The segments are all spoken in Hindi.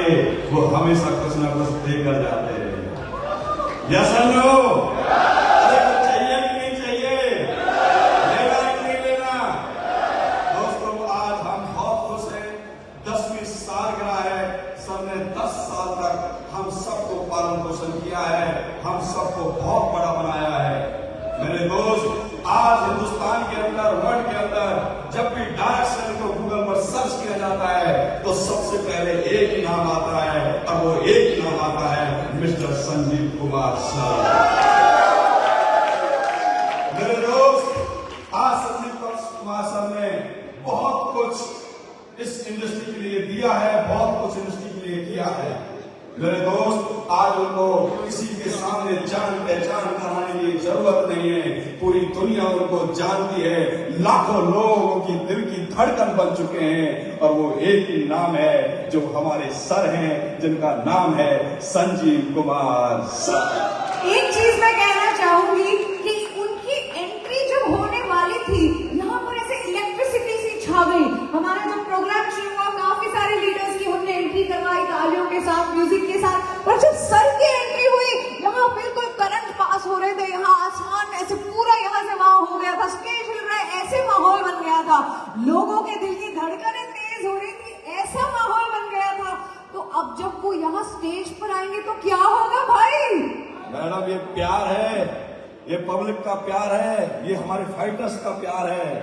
आगे वो हमेशा कुछ ना कुछ देकर जाते हैं। यस और नो? अरे कुछ चाहिए कि नहीं चाहिए? लेना कि नहीं लेना? दोस्तों, आज हम बहुत खुश हैं। 10वीं सालगिरह है। सर ने 10 साल तक हम सबको पालन पोषण किया है, हम सबको बहुत बड़ा बनाया है। मेरे दोस्त, आज हिंदुस्तान के अंदर, वर्ल्ड के अंदर जब भी डायरेक्शन को गूगल पर सर्च किया जाता है तो सबसे पहले एक ही नाम आता है, और वो एक ही नाम आता है, मिस्टर संजीव कुमार सर। मेरे दोस्त, आज संजीव कुमार सर ने बहुत कुछ इस इंडस्ट्री के लिए दिया है, बहुत कुछ इंडस्ट्री के लिए किया है। मेरे दोस्त, आज उनको किसी के सामने जान पहचान कराने की जरूरत नहीं है। पूरी दुनिया उनको जानती है, लाखों लोगों की दिल की धड़कन बन चुके हैं, और वो एक ही नाम है जो हमारे सर हैं, जिनका नाम है संजीव कुमार सर। एक चीज मैं कहना चाहूंगी कि उनकी एंट्री जो होने वाली थी, यहाँ पर ऐसे इलेक्ट्रिसिटी सी छा गई। हमारा जो प्रोग्राम शुरू हुआ, काफी सारे लीडर्स की हमने एंट्री करवाई तालियों के साथ, म्यूजिक के साथ, और जब सर की एंट्री हुई, यहाँ बिल्कुल करंट पास हो रहे थे, यहाँ आसमान ऐसे पूरा यहाँ से वहां हो गया था, स्टेज हिल रहा है, ऐसे माहौल बन गया था, लोगों के दिल की धड़कनें तेज हो रही थी, ऐसा माहौल बन गया था। तो अब जब वो यहाँ स्टेज पर आएंगे तो क्या होगा भाई? मैडम, ये प्यार है, ये पब्लिक का प्यार है, ये हमारे फाइटर्स का प्यार है,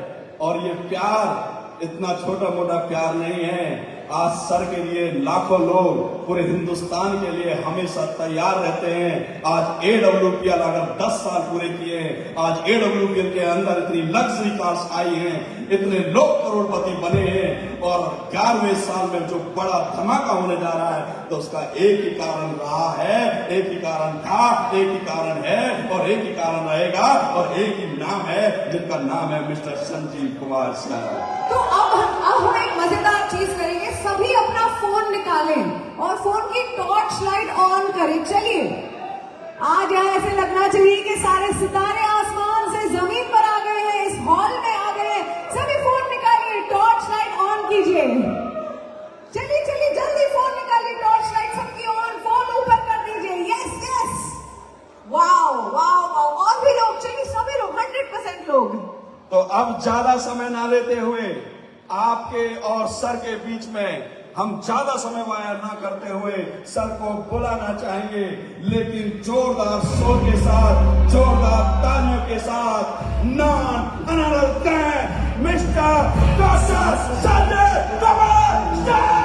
और ये प्यार इतना छोटा मोटा प्यार नहीं है। आज सर के लिए लाखों लोग पूरे हिंदुस्तान के लिए हमेशा तैयार रहते हैं। आज AWPL अगर 10 साल पूरे किए हैं, आज AWPL के अंदर इतनी लग्जरी कार्स आई हैं, इतने लोग करोड़पति बने हैं, और 11वें साल में जो बड़ा धमाका होने जा रहा है, तो उसका एक ही कारण रहा है, एक ही कारण था, एक ही कारण है, और एक ही कारण रहेगा, और एक ही नाम है, जिनका नाम है मिस्टर संजीव कुमार सर। तो अब हम एक मजेदार चीज करेंगे, सभी अपना फोन निकालें और फोन की टॉर्च लाइट ऑन करें। चलिए, आज यहाँ ऐसे लगना चाहिए कि सारे सितारे आसमान से जमीन पर आ गए हैं, इस हॉल में आ गए हैं। सभी फोन निकालिए, टॉर्च लाइट ऑन कीजिए। चलिए चलिए, जल्दी फोन निकालिए, टॉर्च लाइट सबकी ऑन, फोन ऊपर कर दीजिए। Yes yes, wow wow wow, और भी लोग, चलिए सभी लोग, 100% लोग। तो अब ज्यादा समय ना लेते हुए, आपके और सर के बीच में हम ज्यादा समय वाया ना करते हुए सर को बुलाना चाहेंगे, लेकिन जोरदार शोर के साथ, जोरदार तालियों के साथ, non unadult Mister Sanjeev Kumar sir.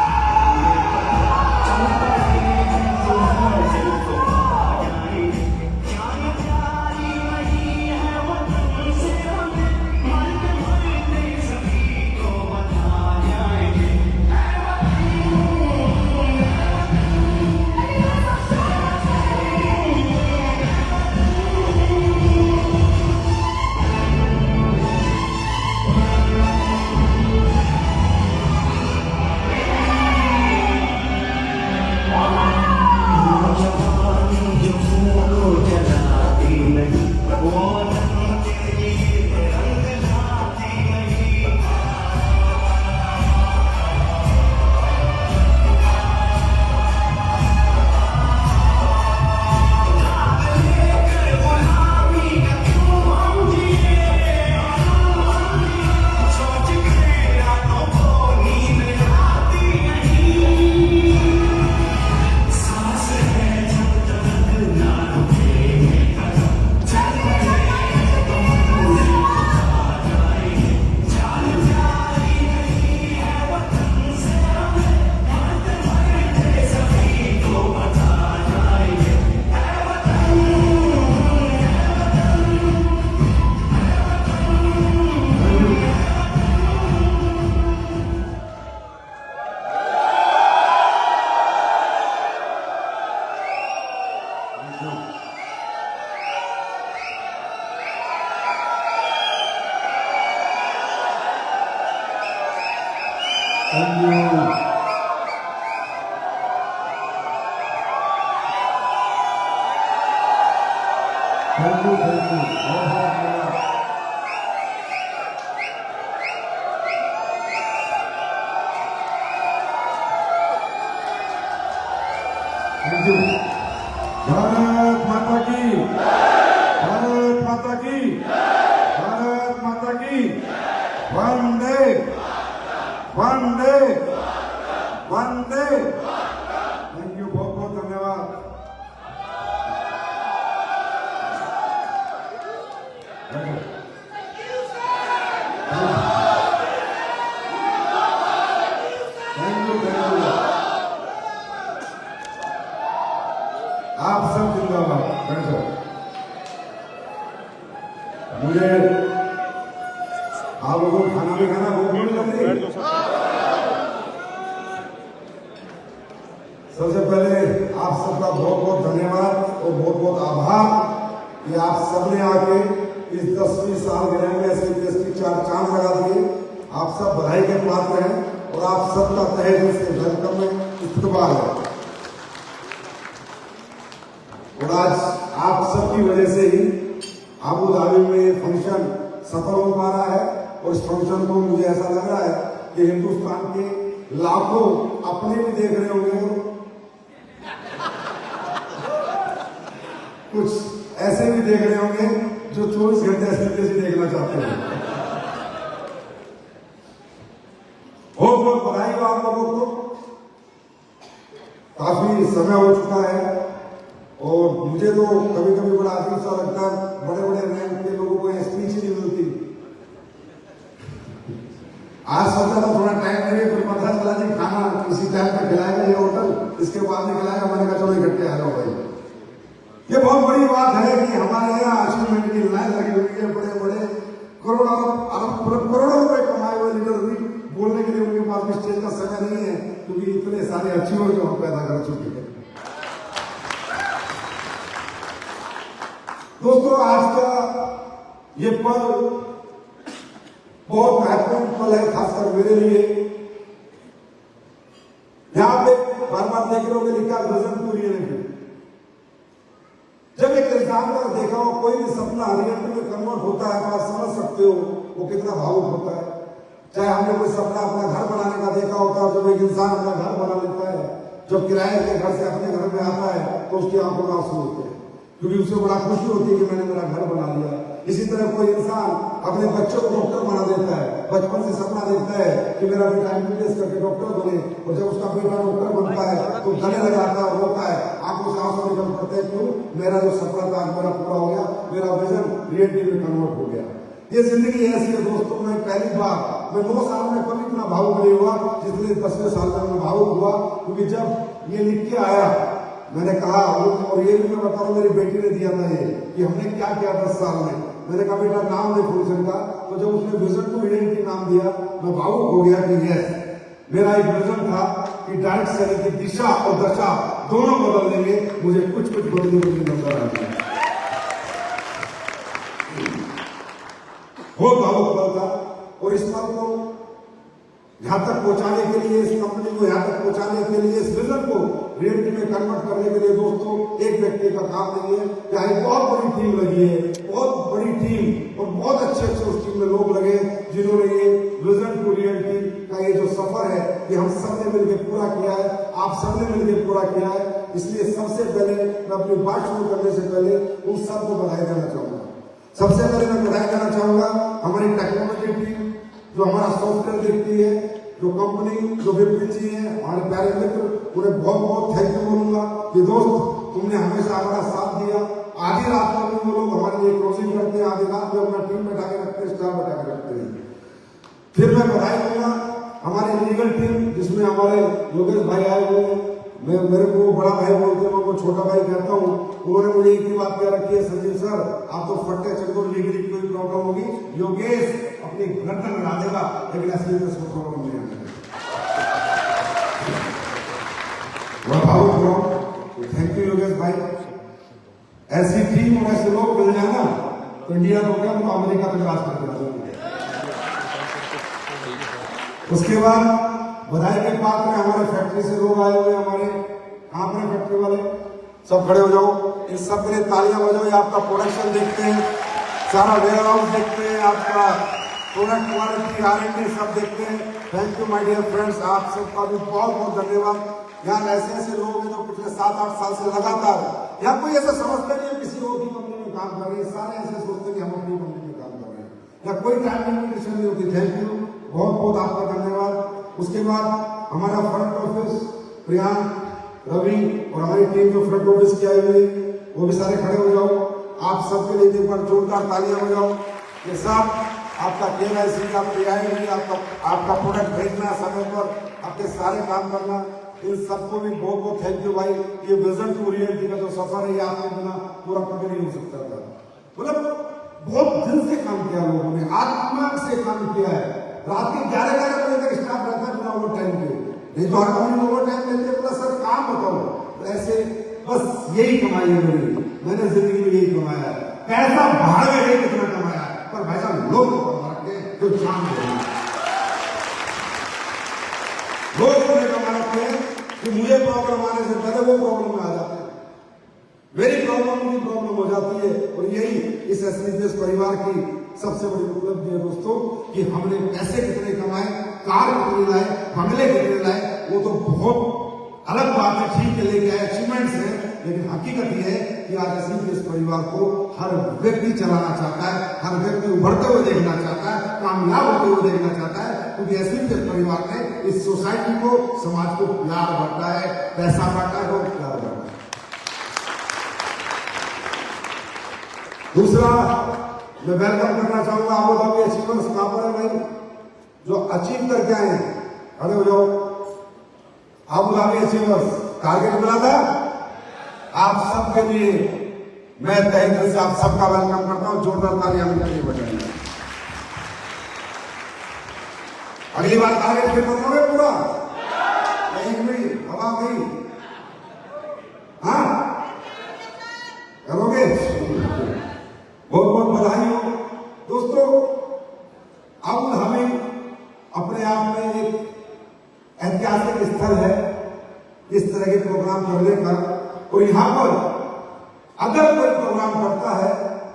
Thank you. Thank you, thank you. Thank you. Bharat माता की, भारत माता की, भारत माता की। वंदे वंदे वंदे। थैंक यू, बहुत बहुत धन्यवाद। Thank you, thank you. आप सब जिंदाबाद। बैठो। मुझे आप लोगों को खाना भी खाना भूख नहीं लग रही। सबसे पहले आप सबका बहुत बहुत धन्यवाद और बहुत बहुत आभार कि आप सबने आके इस 10वीं सालगिरह में ऐसे देश की 4 चांद लगा दिए। आप सब बधाई के पात्र हैं और आप सबका तहे दिल से वेलकम में इस्तकबाल है। और आज आप सबकी वजह से ही अबू धाबी में ये फंक्शन सफल हो पा रहा है। और इस फंक्शन को मुझे ऐसा लग रहा है कि हिंदुस्तान के लाखों अपने भी देख रहे होंगे, कुछ ऐसे भी देख रहे होंगे जो 24 घंटे सीधे से देखना चाहते हैं। बहुत बहुत बधाई हो आप लोगों को। काफी समय हो चुका है और मुझे तो कभी कभी बड़ा अजीब सा लगता है, बड़े बड़े रैंक के लोगों को स्पीच ही नहीं मिलती। आज सोचा था थोड़ा टाइम लगे, फिर पता चला कि खाना किसी टाइम पे खिलाएगा ये होटल, इसके बाद नहीं खिलाएगा। मैंने कहा चलो इकट्ठे आ जाओ भाई। ये बहुत बड़ी बात है कि हमारे यहाँ अचीवमेंट की लाइन लगी हुई है। बड़े बड़े करोड़ों रुपए कमाए हुए लीडर भी बोलने के लिए उनके पास भी स्टेज का समय नहीं है, क्योंकि इतने सारे अचीवर जो हम पैदा कर चुके हैं। दोस्तों, आज का ये पल बहुत महत्वपूर्ण पल है, खासकर मेरे लिए। यहां पे बार बार देख रहे होंगे लिखा विजन टू रियलिटी। जब एक इंसान का देखा हो कोई भी सपना रियलिटी में कन्वर्ट होता है, आप समझ सकते हो वो कितना भावुक होता है। चाहे हमने कोई सपना अपना घर बनाने का देखा होता है, जब एक इंसान अपना घर बना लेता है, जब किराए के घर से अपने घर में आता है तो उसकी आंखों में आंसू होते हैं, क्योंकि उसे बड़ा खुशी होती है कि मैंने मेरा घर बना लिया। इसी तरह कोई इंसान अपने बच्चों को डॉक्टर बना देता है, बचपन से सपना देखता है कि मेरा बेटा एमबीबीएस करके डॉक्टर बने, और जब उसका बेटा डॉक्टर बनता है तो गले लगाता है, रोता है, आंखों से आंसू निकल पड़ते हैं। क्यों? मेरा जो सपना था मेरा पूरा हो गया, मेरा विजन रियलिटी में कन्वर्ट हो गया। ये जिंदगी ऐसी है दोस्तों। मैं पहली बार 9 साल में कभी इतना भावुक नहीं हुआ जितने 10वें साल में मैं भावुक हुआ, क्योंकि जब ये लिख के आया मैंने कहा, और ये भी मैं बता रहा हूँ, मेरी बेटी ने दिया था ये कि हमने क्या किया 10 साल में। मैंने कहा बेटा नाम दे फंक्शन का, तो जब उसने विजन टू रियलिटी नाम दिया मैं भावुक हो गया कि यस, मेरा एक विजन था कि डायरेक्ट सेलिंग की दिशा और दशा दोनों बदल देंगे। मुझे कुछ बदलने को नजर आ गया। बहुत भावुक पल था। और इस पल को यहां तक पहुंचाने के लिए, इस कंपनी को यहां तक पहुंचाने के लिए, इस विजन को रियलिटी में कन्वर्ट करने के लिए दोस्तों एक व्यक्ति का काम नहीं है। क्या एक बहुत बड़ी टीम लगी है, बहुत बड़ी टीम, और बहुत अच्छे अच्छे उस टीम में लोग लगे जिन्होंने ये विजन टू रियलिटी का ये जो सफर है ये हम सब ने मिलकर पूरा किया है, आप सब ने मिलकर पूरा किया है। इसलिए सबसे पहले मैं अपनी बात शुरू करने से पहले उन सबको बधाई देना चाहूंगा। सबसे पहले मैं बधाई देना चाहूंगा हमारी टेक्नोलॉजी टीम जो हमारा सॉफ्टवेयर देखती है, जो कंपनी, जो विपिन जी है, हमारे प्यारे मित्र, उन्हें बहुत बहुत थैंक यू बोलूंगा कि दोस्त तुमने हमेशा हमारा साथ दिया। आधी रात में भी वो लोग हमारे लिए क्लोजिंग करते हैं, आधी रात में अपना टीम बैठा के रखते हैं, स्टाफ बैठा के रखते हैं। फिर मैं बधाई दूंगा हमारी लीगल टीम जिसमें हमारे योगेश भाई आए हुए हैं। मैं मेरे को बड़ा भाई बोलते हैं, मैं उनको छोटा भाई कहता हूँ। उन्होंने मुझे एक ही बात कह रखी है, संजीव सर आप तो फट्टे चक्कर लीगली कोई प्रॉब्लम होगी योगेश अपनी गर्दन लगा देगा, लेकिन असली में उसको प्रॉब्लम नहीं आएगी। थैंक यू योगेश भाई। ऐसी टीम और ऐसे लोग मिल जाना तो इंडिया को क्या तो अमेरिका तक राज कर देना। उसके बाद बधाई के पात्र में हमारे फैक्ट्री से लोग आए हुए, हमारे अपने फैक्ट्री वाले सब खड़े हो जाओ, इन सब के लिए तालियां बजाओ। ये आपका प्रोडक्शन देखते हैं, सारा वेयर हाउस देखते हैं, आपका प्रोडक्ट क्वालिटी R&D सब देखते हैं। Thank you my dear friends, आप सबका भी बहुत बहुत धन्यवाद। यहाँ ऐसे ऐसे लोग हैं जो पिछले 7-8 साल से लगातार, यहाँ कोई ऐसा समझता नहीं है किसी और की कंपनी में काम कर रहे हैं, सारे ऐसे सोचते हैं कि हम अपनी कंपनी में काम कर रहे हैं, या कोई टाइम लिमिटेशन नहीं होती। थैंक यू, बहुत बहुत आपका धन्यवाद। उसके बाद हमारा फ्रंट ऑफिस प्रियांक, रवि और हमारी टीम जो फ्रंट ऑफिस की आई हुई, वो भी सारे खड़े हो जाओ। आप सबके लिए एक बार जोरदार तालियां बजाओ। ये सब आपका KYC, आपकी ID, आपका प्रोडक्ट भेजना, समय पर आपके सारे काम करना, इन सबको भी बहुत बहुत थैंक यू भाई। ये विजन टू रियलिटी का जो सफर है, ये आपके बिना पूरा कभी नहीं हो सकता था। मतलब बहुत दिल से काम किया लोगों ने, आत्मा से काम किया है। रात के 11 बजे तक स्टाफ रहता है बिना ओवर टाइम के, नहीं तो हर कंपनी ओवर टाइम लेते हैं, बोला सर काम बताओ। तो ऐसे बस यही कमाई है मेरी, मैंने जिंदगी में यही कमाया है। पैसा बाहर में नहीं कितना कमाया, पर भाई साहब लोग कमा रखे हैं जो जान दे रहे हैं। लोग कमा रखे हैं कि मुझे प्रॉब्लम आने से पहले वो प्रॉब्लम में आ जाते हैं, मेरी प्रॉब्लम उनकी प्रॉब्लम हो जाती है। और यही इस एसपीजीएस परिवार की सबसे बड़ी उपलब्धि है दोस्तों, कि हमने पैसे कितने कमाए, कार कितनी लाए, बंगले कितने लाए, वो तो बहुत अलग बात है, ठीक है, लेके आए अचीवमेंट्स है। लेकिन हकीकत यह है कि आज एसपीजीएस परिवार को हर व्यक्ति चलाना चाहता है, हर व्यक्ति उभरते हुए देखना चाहता है, कामयाब होते हुए देखना चाहता है, क्योंकि एसपीजीएस परिवार ने इस सोसाइटी को, समाज को प्यार बांटा है, पैसा बांटा है और प्यार बांटा है। दूसरा मैं वेलकम करना चाहूंगा आबू धाबी अचीवर्स। कहां पर है भाई जो अचीव करके आए हैं, खड़े हो जाओ। आबू धाबी अचीवर्स टारगेट मिला था आप सबके लिए, मैं तहे दिल से आप सबका वेलकम करता हूं। जोरदार तालियां उनके लिए बजाइए। अगली बार टारगेट फिर करोगे पूरा, नहीं हवा गई, हाँ करोगे। बहुत बहुत बधाई हो दोस्तों। आबू धाबी अपने आप में एक ऐतिहासिक स्थल है इस तरह के प्रोग्राम करने का। और यहाँ पर अगर कोई प्रोग्राम करता है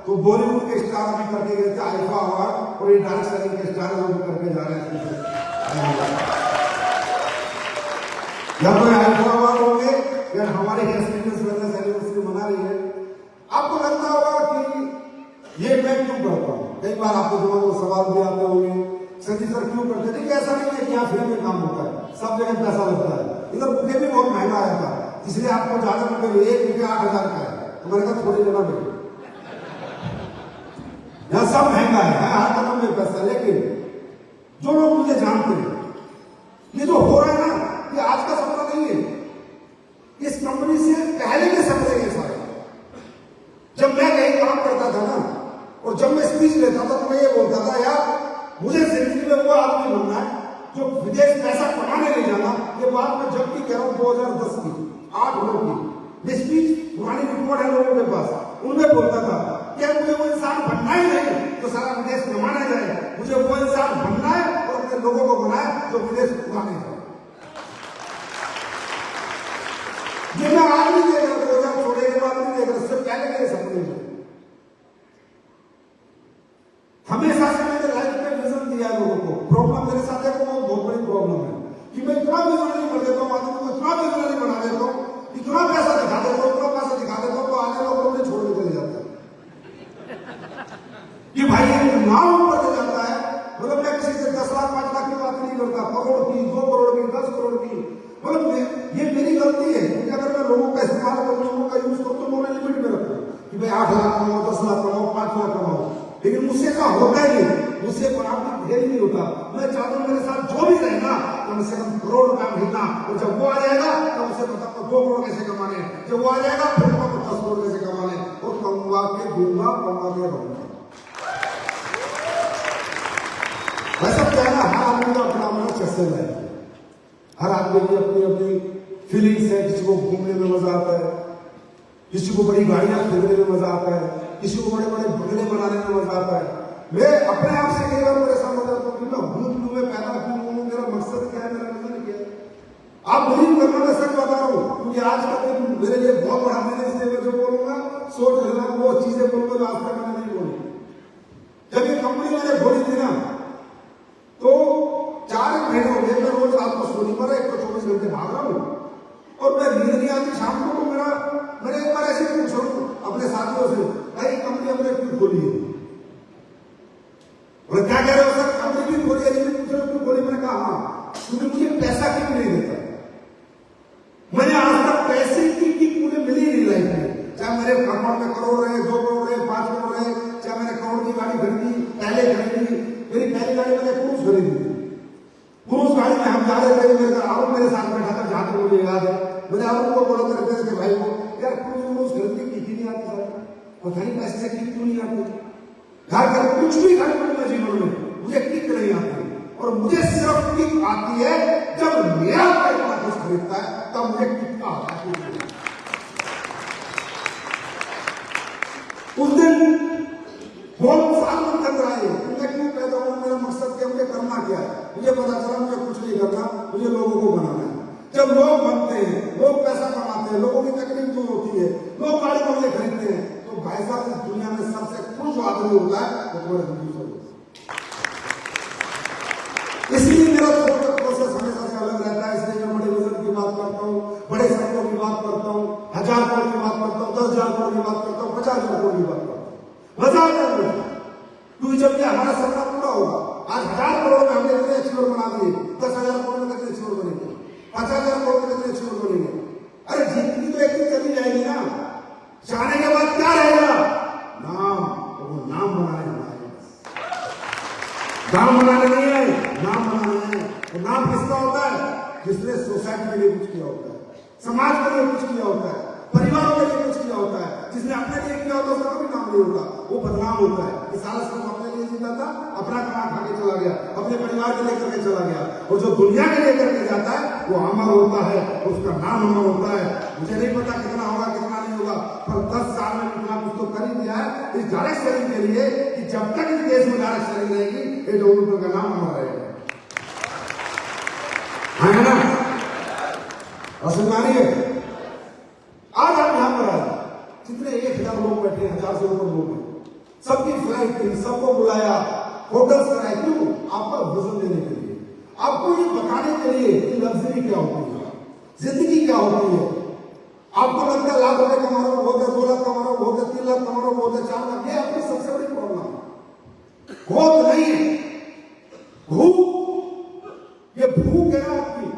तो बॉलीवुड के स्टार भी करके गए थे आईफा अवार्ड, और ये डांस सेलिंग के स्टार लोग करके जा रहे हैं। या कोई आईफा अवार्ड होंगे या हमारे एसपीजीएस वेलनेस एनिवर्सरी मना रही है। आपको लगता होगा कि ये मैं क्यों करता हूँ, कई बार आपको दिमाग में सवाल भी आते होंगे, सर जी सर क्यों करते? देखिए ऐसा नहीं है कि यहाँ फ्री में काम होता है, सब जगह पैसा लगता है। इधर बुके भी बहुत महंगा आया था, इसलिए आपको ज्यादा बुके 1 बुके 8,000 का है, तो मैंने कहा थोड़ी जगह में यहाँ सब महंगा है, हर कदम में पैसा। लेकिन जो लोग मुझे जानते हैं, ये जो हो रहा है ना, ये आज का सपना नहीं है, इस कंपनी से पहले के सपने हैं सारे। जब मैं कहीं काम करता था ना, और जब मैं स्पीच लेता था तो मैं ये बोलता था, यार मुझे जिंदगी में वो आदमी बनना है जो विदेश पैसा कमाने नहीं जाना। ये बात मैं जब भी कह रहा हूँ 2010 की, 8 लोगों की ये स्पीच, पुरानी रिकॉर्ड है लोगों के पास, उनमें बोलता था कि मुझे वो इंसान बनना ही नहीं जो सारा विदेश कमाने जाए, मुझे वो इंसान बनना है और अपने लोगों को बनाए जो विदेश कमाने जाए। ये मैं आज नहीं देख रहा, 2014 के बाद नहीं देख रहा, उससे पहले के सपने में हमेशा से मैंने लाइफ में विजन दिया लोगों को। प्रॉब्लम मेरे साथ है, वो बहुत बड़ी प्रॉब्लम है कि मैं इतना विजनरी कर देता हूँ, आदमी को इतना विजनरी बना देता हूँ, इतना पैसा दिखा देता हूँ, इतना पैसा दिखा देता हूँ, तो आगे लोग मुझे छोड़ के चले जाते हैं कि भाई ये नाम ऊपर से जाता है। मतलब मैं किसी से 10 लाख 5 लाख की बात नहीं करता, करोड़ की, 2 करोड़ की, 10 करोड़ की। मतलब ये मेरी गलती है, क्योंकि अगर मैं लोगों का इस्तेमाल करूँ, लोगों का यूज करूँ, तो मैं लिमिट में रखूँ कि भाई 8 लाख कमाओ, 10 लाख कमाओ, 5 लाख कमाओ। लेकिन मुझसे का होता ही नहीं, मुझसे बराबर ढेर नहीं होता। मैं चाहता हूँ मेरे साथ जो भी रहेगा कम से कम करोड़ रुपया महीना, और जब वो आ जाएगा तो उसे पता 2 करोड़ कैसे कमाने, जब वो आ जाएगा फिर 10 करोड़ कैसे कमाने, और कमा के दूंगा, कमा के रहूंगा। वैसा कहना हर आदमी का अपना अपना चस्से है, हर आदमी की अपनी अपनी फीलिंग्स है। किसी को घूमने में मजा आता है, किसी को बड़ी गाड़ियां खरीदने में मजा आता है, किसी को बड़े बड़े बंगले बनाने में मजा आता है। मैं अपने आप से कई बार परेशान हो जाता हूँ कि मैं घूम क्यों, मैं पैदा क्यों हूँ, मेरा मकसद क्या है, मेरा विजन क्या है। आप बिलीव करना, मैं सच बता रहा हूँ, क्योंकि आज का दिन मेरे लिए बहुत बड़ा दिन है, इसलिए मैं जो बोलूंगा सोच लेना, वो चीजें बोलूंगा जो आज तक मैंने नहीं बोली। जब ये कंपनी मैंने खोली थी ना, तो 4 महीने हो गए मैं रोज रात को सोने पर 1 तो 24 घंटे भाग रहा हूँ, साथियों से, भाई कंपनी हमने क्यों खोली है? बोले क्या कह रहे हो सर, कंपनी क्यों खोली है? क्यों खोली? मैंने कहा हाँ, क्योंकि मुझे पैसा क्यों नहीं देता। मैंने आज तक पैसे की मुझे मिली नहीं लाइफ में, चाहे मेरे अकाउंट में करोड़ रहे, 2 करोड़ रहे, 5 करोड़ रहे, चाहे मैंने करोड़ की गाड़ी खरीदी, पहले खरीदी, मेरी पहली गाड़ी मैंने क्रूज खरीदी थी। क्रूज गाड़ी में हम जा रहे थे, मेरे साथ बैठा था, जहां तक मुझे याद है। मैंने आरोप को बोला था रिपेयर के भाई को, यार क्रूज खरीदने की नहीं आती सर, पता नहीं पैसे से किक क्यों नहीं आती। घर कर कुछ भी खरीद लूंगा जीवन में, मुझे किक नहीं आती। और मुझे सिर्फ किक आती है जब मेरा पैसा कुछ खरीदता है, तब मुझे किक आता है। उस दिन बहुत साल मन कर रहा है, मैं क्यों पैदा हुआ, मेरा मकसद क्या, मुझे करना क्या है। मुझे पता चला मुझे कुछ नहीं करना, मुझे लोगों को बनाना है। जब लोग बनते हैं, लोग पैसा कमाते हैं, लोगों की तकलीफ दूर होती है, लोग गाड़ी बंगले खरीदते हैं, तो भाई साहब इस दुनिया में सबसे खुश आदमी होता है वो तुम्हारे हिंदू से। इसलिए मेरा प्रोसेस हमेशा से अलग रहता है। इसलिए मैं बड़े विजन की बात करता हूँ, बड़े सपनों की बात करता हूँ, 1000 करोड़ की बात करता हूँ, 10,000 करोड़ की बात करता हूँ, 50,000 करोड़ की बात करता हूँ। मजा आता है क्योंकि जब ये हमारा सपना पूरा होगा, आज 1000 करोड़ में हमने कितने अचीवर बना दिए, 10,000 करोड़ में कितने अचीवर बनेंगे, 50,000 करोड़ में कितने अचीवर बनेंगे। अरे जिंदगी तो एक दिन चली जाएगी ना, जाने के बाद क्या रहेगा, नाम। तो वो नाम बनाने जाना है, नाम बनाने नहीं है, नाम बनाना है। तो नाम किसका होता है, जिसने सोसाइटी के लिए कुछ किया होता है, समाज के लिए कुछ किया होता है, परिवारों के लिए कुछ किया होता है। जिसने अपने लिए किया होता है उसका कभी नाम नहीं होता, वो बदनाम होता है। कि सारा सिर्फ अपने लिए जीता था, अपना कमा खा के चला गया, अपने परिवार के लिए करके चला गया। और जो दुनिया के लिए करके जाता है वो अमर होता है, उसका नाम अमर होता है। मुझे नहीं पता कितना होगा कितना नहीं होगा, पर 10 साल में इतना कुछ तो कर ही दिया है इस डायरेक्ट सेलिंग के लिए कि जब तक इस देश में डायरेक्ट सेलिंग रहेगी, ये डॉक्टर का नाम अमर रहेगा। है ना? असलमानी है। आज हम यहां पर आए, जितने 1000 लोग बैठे, 1000 से ऊपर लोग हैं, सबकी फ्लाइट की, सबको बुलाया, होटल्स कराए, क्यों? आपका विजन देने के लिए, आपको ये बताने के लिए कि लग्जरी क्या होती है, जिंदगी क्या होती है। आपको लगता है लाख रुपए कमा रहा हूं, बहुत है, 2 लाख कमा रहा हूं, बहुत है, 3 लाख कमा रहा हूं, बहुत है, 4 लाख, ये आपकी सबसे बड़ी प्रॉब्लम है। बहुत नहीं है भूख, ये भूख है आपकी,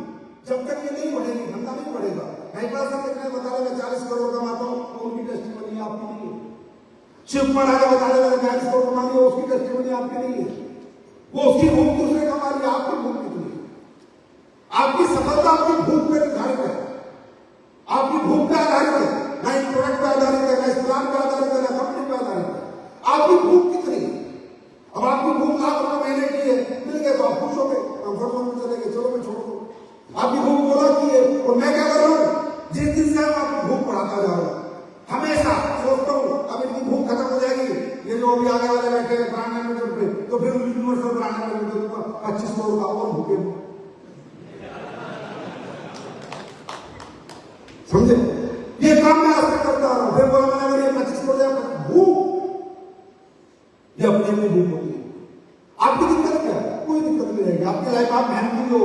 जब तक ये नहीं बढ़ेगी, धंधा नहीं बढ़ेगा। हैदराबाद से कितने बता रहे, मैं 40 करोड़ कमाता हूं, तो उनकी टेस्टिमनी आपकी नहीं है। शिव कुमार आगे बता रहे, मैंने 42 करोड़ कमा लिया, उसकी टेस्टिमनी आपकी नहीं है। वो उसकी भूख दूसरे कमा लिया, आपकी भूख कितनी है? आपकी सफलता आपकी भूख पर निर्धारित है, आपकी भूख पर आधारित है, ना इस प्रोडक्ट पर आधारित है, ना इस प्लान पर आधारित है, ना कंपनी पर आधारित है। आपकी भूख कितनी है? अब आपकी भूख लाख रुपए महीने की है, मिल गए तो आप खुश हो गए, कंफर्ट जोन में चले गए, चलो मैं छोड़ दो। आपकी भूख बोला की है, और मैं क्या कर रहा हूं, जिस दिन से मैं आपकी भूख बढ़ाता जा रहा हूं, हमेशा सोचता हूं अब इनकी भूख खत्म हो जाएगी, ये जो अभी आगे वाले बैठे हैं ब्रांड मैनेजर पे, तो फिर यूनिवर्सल ब्रांड मैनेजर को 25 करोड़ का और भूखे, समझे? ये काम मैं आज तक करता आ रहा हूं। फिर बोला मैंने, अगर ये 25 करोड़ भूख, ये अपने में भूख होती है। आपकी दिक्कत क्या है? कोई दिक्कत नहीं रहेगी आपकी लाइफ। आप मेहनती हो,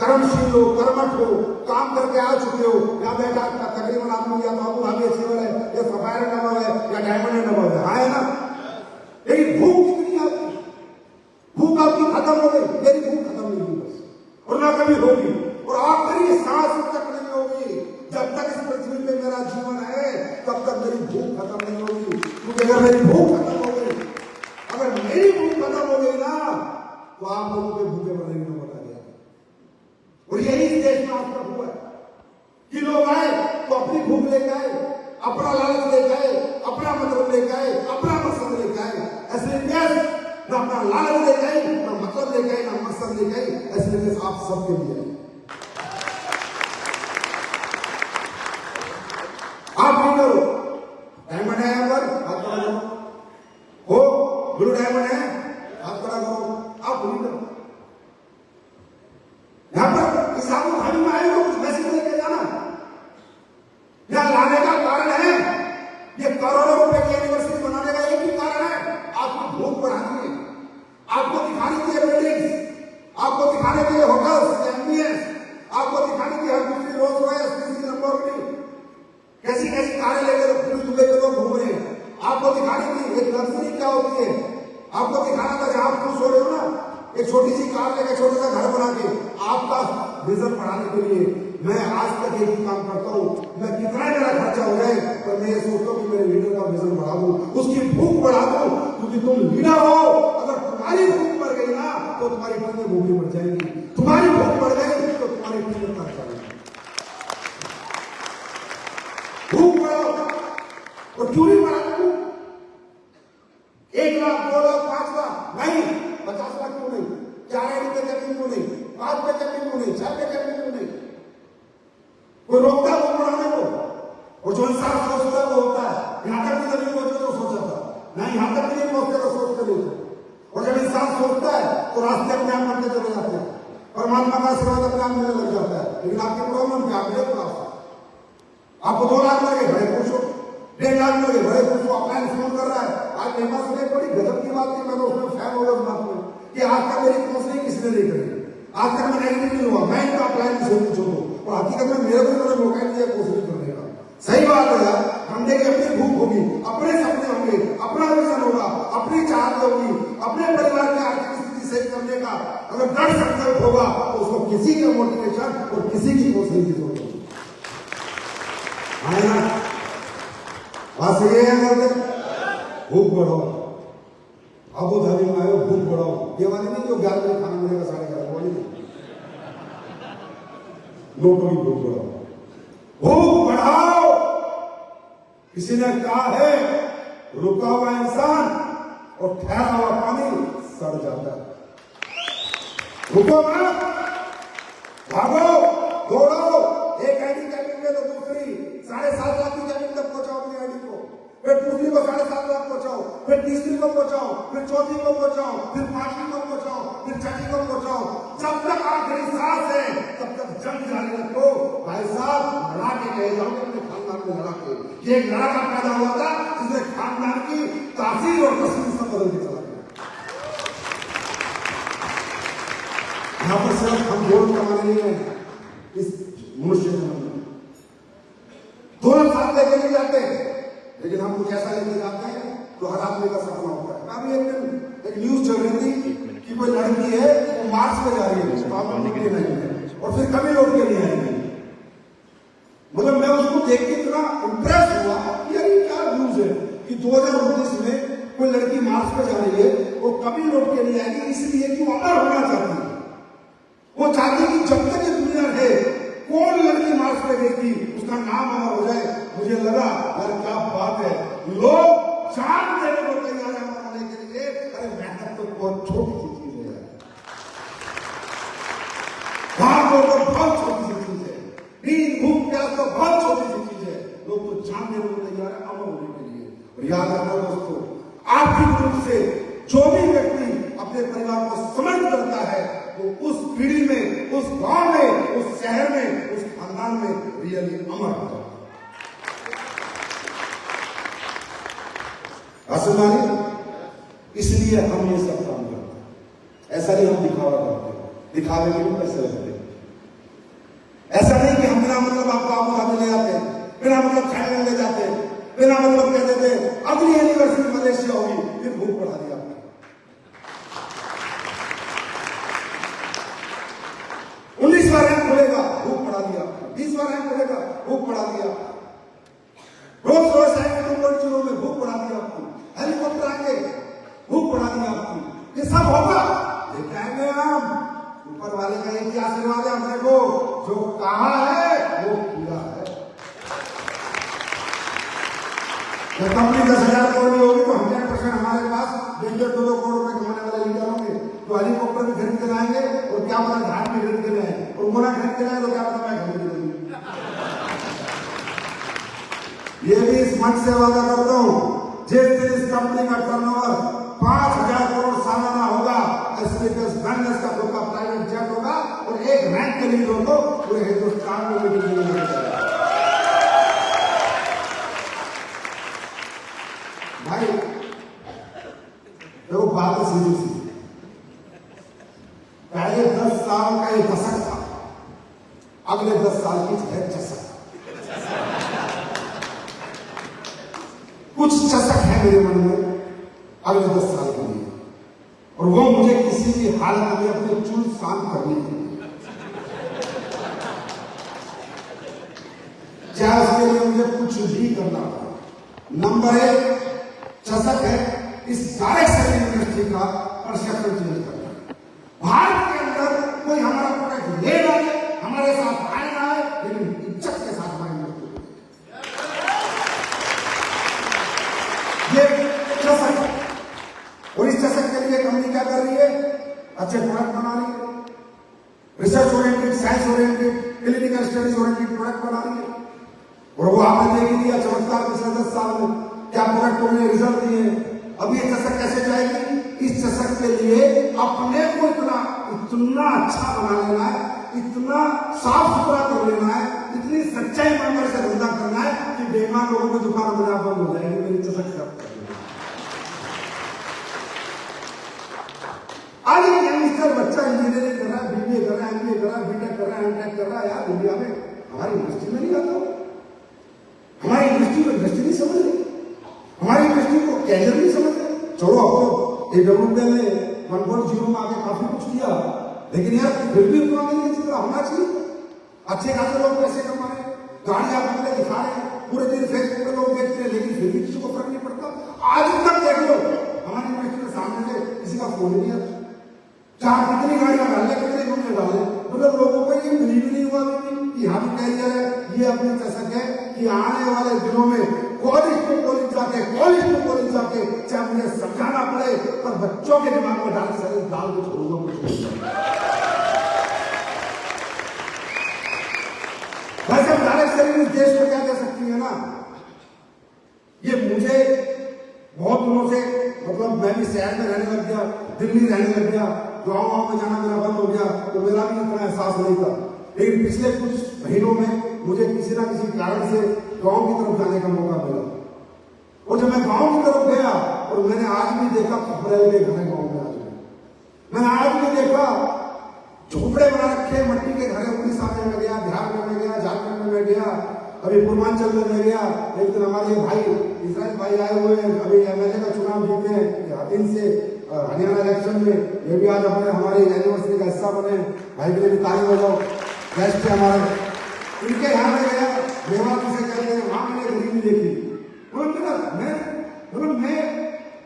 कर्मशील हो, कर्मठ हो, काम करके आ चुके हो। यहाँ बैठा तकरीबन आदमी या तो अबू धाबी सिल्वर है, या सफायर नंबर है, या डायमंड नंबर है, हाँ है ना? लेकिन भूख कितनी है आपकी? भूख आपकी खत्म हो गई, मेरी भूख खत्म नहीं हुई बस, और ना कभी होगी, और आखिरी सांस तक नहीं होगी। जब तक इस पृथ्वी पे मेरा जीवन है, तब तक मेरी भूख खत्म नहीं होगी। क्योंकि अगर मेरी भूख खत्म हो गई, अगर मेरी भूख खत्म हो गई ना, तो आप लोगों के भूखे मरने की नौबत आ गया। और यही इस देश में आज तक हुआ है कि लोग आए तो अपनी भूख लेके आए, अपना लालच लेके आए, अपना मतलब लेके आए, अपना मकसद लेके आए। ऐसे देश ना अपना लालच लेके आए, ना मतलब लेके आए, ना मकसद लेके आए। ऐसे देश आप सबके लिए है। आप नहीं करो, डायमंड है यहाँ पर, हाथ खड़ा करो, हो ब्लू डायमंड है, हाथ खड़ा करो, आप नहीं करो। यहाँ पर इस आबू धाबी में आए तो कुछ मैसेज लेके जाना, यहाँ लाने का कारण है, ये करोड़ों रुपए की यूनिवर्सिटी बनाने का एक ही कारण है, आपको भूख बढ़ानी है, आपको दिखाने के लिए बिल्डिंग्स, आपको दिखाने के लिए होटल्स, एमबीए आपको दिखाना था जहां आप खुश हो रहे हो ना, एक छोटी सी कार लेके छोटा सा घर बना के आपका विजन बढ़ाने के लिए मैं आज तक एक ही काम करता हूँ। मैं कितना मेरा खर्चा हो जाए पर मैं ये सोचता हूँ कि मेरे लीडर का विजन बढ़ा दूं, उसकी भूख बढ़ा दूं, क्योंकि तुम लीडर हो। अगर तुम्हारी भूख बढ़ गई ना तो तुम्हारी टीम में भूख भी बढ़ जाएगी, तुम्हारी भूख बढ़ गई तो तुम्हारी टीम में बढ़ जाएगी। भूख बढ़ाओ और क्यों नहीं बढ़ा दूं? 1 लाख 2 लाख 5 लाख नहीं, 50 लाख क्यों नहीं, 4 आईडी पे कैपिंग क्यों नहीं, 5 पे कैपिंग क्यों नहीं, 6 पे कैपिंग क्यों नहीं? कोई रोकता है बढ़ाने को? और जो इंसान सोचता है वो होता है। यहां तक भी नहीं पहुंचे तो सोचा था, नहीं यहां तक भी नहीं पहुंचते तो सोचते नहीं थे। और जब इंसान सोचता है तो रास्ते अपने आप बनते चले जाते हैं, परमात्मा का आशीर्वाद अपने आप मिलने लग जाता है। लेकिन आपकी प्रॉब्लम क्या है? आपको 2 लाख लगे बड़े खुश हो, 1.5 लाख लगे बड़े खुश हो, अपना फोन कर रहा है। आज मेरे पास एक बड़ी गजब की बात थी, मैं तो उसमें फैन हो गया उस बात में कि आज तक मेरी काउंसलिंग किसी ने नहीं करी, आज तक मैं नेगेटिव नहीं हुआ, मैं इनका अप्लाई से पूछो तो, और हकीकत में मेरे को इन्होंने मौका नहीं दिया काउंसलिंग करने का। सही बात है यार, हम देखें अपनी भूख होगी, अपने सपने होंगे, अपना विजन होगा, अपनी चाहत होगी, अपने परिवार की आर्थिक स्थिति सही करने का अगर दृढ़ संकल्प होगा तो उसको किसी के मोटिवेशन और किसी की काउंसलिंग की जरूरत होगी। है ना? बस ये है, भूख बढ़ाओ, अबू धाबी में आयो, भूख बढ़ाओ। ये वाली नहीं जो 11 बजे खाना मिलेगा 11:30 वाली नहीं, लोगों की भूख बढ़ाओ, भूख बढ़ाओ। किसी ने कहा है रुका हुआ इंसान और ठहरा हुआ पानी सड़ जाता है। रुको मत, भागो, दौड़ो, एक आईडी कैपिंग में तो दूसरी 7.5 लाख की कैपिंग तक पहुंचाओ अपनी आईडी को, फिर दूसरी को 7.5 लाख पहुंचाओ, फिर तीसरी को पहुंचाओ, फिर चौथी को पहुंचाओ, फिर 5वीं को पहुंचाओ, फिर 6वीं को पहुंचाओ। जब तक आखिरी सांस है तब तक जंग जारी रखो। भाई साहब लड़ा के गए जाओगे अपने खानदान में, लड़ा के। ये एक लड़का पैदा हुआ था जिसने खानदान की तासीर और तस्वीर सब बदल के चला गया। यहाँ पर सिर्फ हम वोट कमाने नहीं है, इस मनुष्य में 2 साल लेके नहीं जाते, लेकिन हम कुछ ऐसा लेके जाते हैं तो हर आदमी का सपना होता है। अभी एक दिन एक न्यूज चल रही थी कि कोई लड़की है वो मार्च में जा रही है, तो आप निकले नहीं और फिर कभी लौट के नहीं आएंगे। मतलब मैं उसको देख के इतना इंप्रेस हुआ कि यार ये क्या न्यूज है कि 2019 में कोई लड़की मार्च में जा रही है, वो कभी लौट के नहीं आएगी, इसलिए कि वो अमर होना चाहती है। वो चाहती कि जब तक ये दुनिया है कौन लड़की मार्च में गई थी उसका नाम अमर हो जाए। मुझे लगा यार क्या बात है, लोग जान देने को तैयार है अमर होने के लिए। अरे मेहनत तो बहुत छोटी सी चीज है, भाग तो बहुत छोटी सी चीज है, नींद भूख प्यास तो बहुत छोटी सी चीज है। लोग तो जान देने को तैयार है अमर होने के लिए। और याद रखना दोस्तों, आर्थिक रूप से जो भी व्यक्ति अपने परिवार को समर्थ करता है वो उस पीढ़ी में, उस गांव में, उस शहर में, उस खानदान में रियली अमर होता है। इसलिए हम ये सब काम करते हैं। ऐसा नहीं हम दिखावा करते, दिखावे के लिए पैसे लगते हैं। ऐसा नहीं कि हम बिना मतलब आपको आबू धाबी ले जाते हैं, बिना मतलब थाईलैंड ले जाते हैं, बिना मतलब कहते थे अगली एनिवर्सरी मलेशिया होगी, फिर भूख बढ़ा दिया। 19वां रैंक खुलेगा, भूख बढ़ा दिया। 20वां रैंक खुलेगा, भूख बढ़ा दिया। रोज रोज चुनाव में भूख बढ़ा दिया आपको, हेलीकॉप्टर आएंगे, भूख बढ़ा दिया आपको। ये सब होगा, लेकिन आएंगे हम, ऊपर वाले का एक ही आशीर्वाद है हमने को, जो कहा है वो किया है। जब कंपनी 10,000 करोड़ की होगी तो 100% हमारे पास 1.5 2 करोड़ रुपए कमाने वाले लीडर होंगे, तो हेलीकॉप्टर भी खरीद के लाएंगे और क्या पता घाट भी खरीद के लाए, और मोना खरीद के लाए तो क्या पता मैं खरीद लूंगी। ये भी इस मंच से वादा करता हूं, जिस दिन इस कंपनी का टर्नओवर 5,000 करोड़ सालाना होगा, का खुद का प्राइवेट जेट होगा और एक रैंक के लिए दोनों पूरे हिंदुस्तान में भी भाई देखो बात सीधी सी, पहले 10 साल का एक दशक था, अगले 10 साल की है चशक। कुछ चशक है मेरे मन में अगले 10 साल के लिए। हालत में अपने चूल शांत करनी है, चाहे उसके लिए मुझे कुछ भी करना पड़े। नंबर 1 चषक है इस डायरेक्शन यूनिवर्सिटी का परसेप्शन चेंज करना। भारत के अंदर कोई हमारा प्रोडक्ट ले ना ले, हमारे साथ आए ना आए, लेकिन इज्जत के साथ हमारी यूनिवर्सिटी ये चषक है। और इस चषक के लिए कंपनी क्या कर रही है? अच्छे प्रोडक्ट बना रही है, research oriented, science oriented, clinical studies oriented product बना रही है। और वो आपने देख लिया चमत्कार पिछले 10 साल में क्या प्रोडक्ट उन्होंने रिजल्ट दिए। अब ये चषक कैसे जाएगी? इस चषक के लिए अपने को इतना अच्छा बना लेना है, इतना साफ सुथरा कर लेना है, इतनी सच्चाई मंदिर से धंधा करना है कि बेईमान लोगों की दुकान बना बंद हो जाएगी मेरी चषक से। आज एक यंगस्टर बच्चा इंजीनियरिंग कर रहा है, बीबीए कर रहा है, एमबीए कर रहा है, बीटेक कर रहा है, एमटेक कर रहा है। यार दुनिया में हमारी यूनिवर्सिटी में नहीं आता, हमारी यूनिवर्सिटी को यूनिवर्सिटी नहीं समझ रही, हमारी यूनिवर्सिटी को कैरियर नहीं समझ रहे। चलो अब तो AWL ने 1.0 में आके काफी कुछ किया, लेकिन यार फिर भी उतना नहीं है जितना होना चाहिए। अच्छे खासे लोग पैसे कमा रहे हैं, गाड़ी आपको ले दिखा रहे हैं, पूरे दिन फेसबुक पे लोग देखते हैं, लेकिन फिर भी किसी को फर्क नहीं पड़ता। आज तक देख लो हमारी यूनिवर्सिटी के सामने से किसी का फोन नहीं आता, चाहे कितनी गाड़ियां डाले, कितने घूमने डाले, मतलब लोगों को ये बिलीव नहीं हुआ कि यहाँ भी कैरियर है। ये अपनी चषक है कि आने वाले दिनों में कॉलेज टू कॉलेज जाके चाहे मुझे समझाना पड़े, पर बच्चों के दिमाग में डाल के छोड़ूंगा कुछ। भाई साहब डायरेक्ट सर्विस देश को क्या दे सकती है ना, ये मुझे बहुत दिनों से, मतलब मैं भी शहर में रहने लग गया, दिल्ली रहने लग गया, गाँव में जाना मेरा बंद हो गया, तो मेरा भी इतना एहसास नहीं था। लेकिन पिछले कुछ महीनों में मुझे किसी ना किसी कारण से गांव की तरफ जाने का मौका मिला, और जब मैं गांव की तरफ गया और मैंने आज भी देखा खपरेल के घर गांव में, आज मैंने आज भी देखा झोपड़े बना रखे, मट्टी के घर। उड़ीसा में मैं गया, बिहार में मैं गया, झारखंड में मैं गया, अभी पूर्वांचल में मैं गया। एक दिन हमारे भाई इसराइल भाई आए हुए हैं, अभी MLA का चुनाव जीते हैं दिन से हरियाणा इलेक्शन में, ये भी आज अपने हमारी एनिवर्सरी का हिस्सा बने। भाई के लिए भी ताली बजाओ, गेस्ट है हमारे। इनके यहाँ में गया, मेवात से कहते हैं, वहां मैंने गरीबी देखी। मैं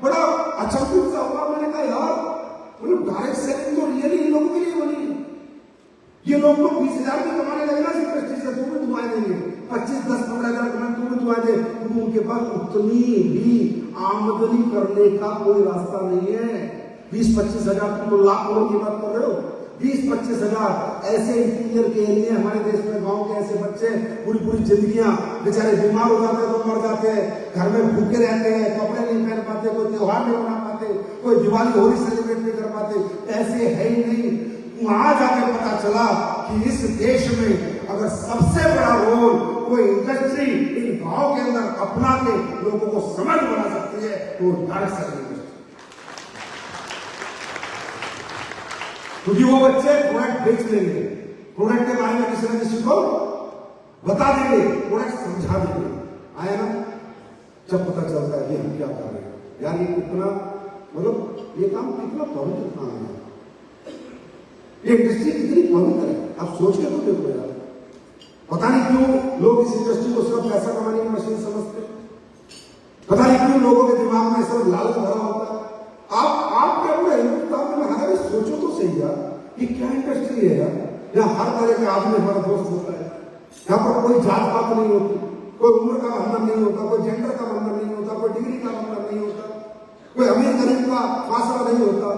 बड़ा अचंभित सा हुआ। मैंने कहा यार डायरेक्ट सेलिंग तो रियली इन लोगों के लिए बनी है। ये लोग 20,000 भी कमाने लगे ना इंडस्ट्री से, तुम्हें दुआएं देंगे, 25, 10, 15,000 कमाने तुम्हें दुआएं दे, क्योंकि उनके पास उतनी भी आमदनी करने का कोई रास्ता नहीं है। 20-25 हजार तुम तो लाख करोड़ की बात कर रहे हो। 20-25 हजार ऐसे इंटीरियर के लिए हमारे देश में गांव के ऐसे बच्चे पूरी जिंदगियां बेचारे बीमार हो जाते हैं तो मर जाते हैं, घर में भूखे रहते हैं, कपड़े नहीं पहन पाते, कोई त्योहार नहीं मना पाते, कोई दिवाली होली सेलिब्रेट नहीं कर पाते, पैसे है ही नहीं। वहां जाके पता चला कि इस देश में अगर सबसे बड़ा रोल कोई इंडस्ट्री इन गांव के अंदर अपना के लोगों को समझ बना सकती है तो डायरेक्ट सेलिंग, क्योंकि वो बच्चे प्रोडक्ट बेच लेंगे, प्रोडक्ट के बारे में किसी न किसी को बता देंगे, प्रोडक्ट समझा देंगे। आया ना, जब पता चलता है कि हम क्या कर रहे हैं। यार ये कितना, मतलब ये काम कितना पवित्र काम है, ये इंडस्ट्री कितनी पवित्र है, आप सोच के तो देखो यार। पता नहीं क्यों लोग इस इंडस्ट्री को सिर्फ पैसा कमाने की मशीन समझते, पता नहीं क्यों लोगों के दिमाग में सिर्फ लालच भरा होता है। आप क्या पूरा हिंदुस्तान में हर सोचो तो सही यार, ये क्या इंडस्ट्री है यार, यहाँ हर तरह के आदमी हमारा दोस्त होता है, यहाँ पर कोई जात पात नहीं होती, कोई उम्र का बंधन नहीं होता, कोई जेंडर का बंधन नहीं होता, कोई डिग्री का बंधन नहीं होता, कोई अमीर गरीब का फासला नहीं होता,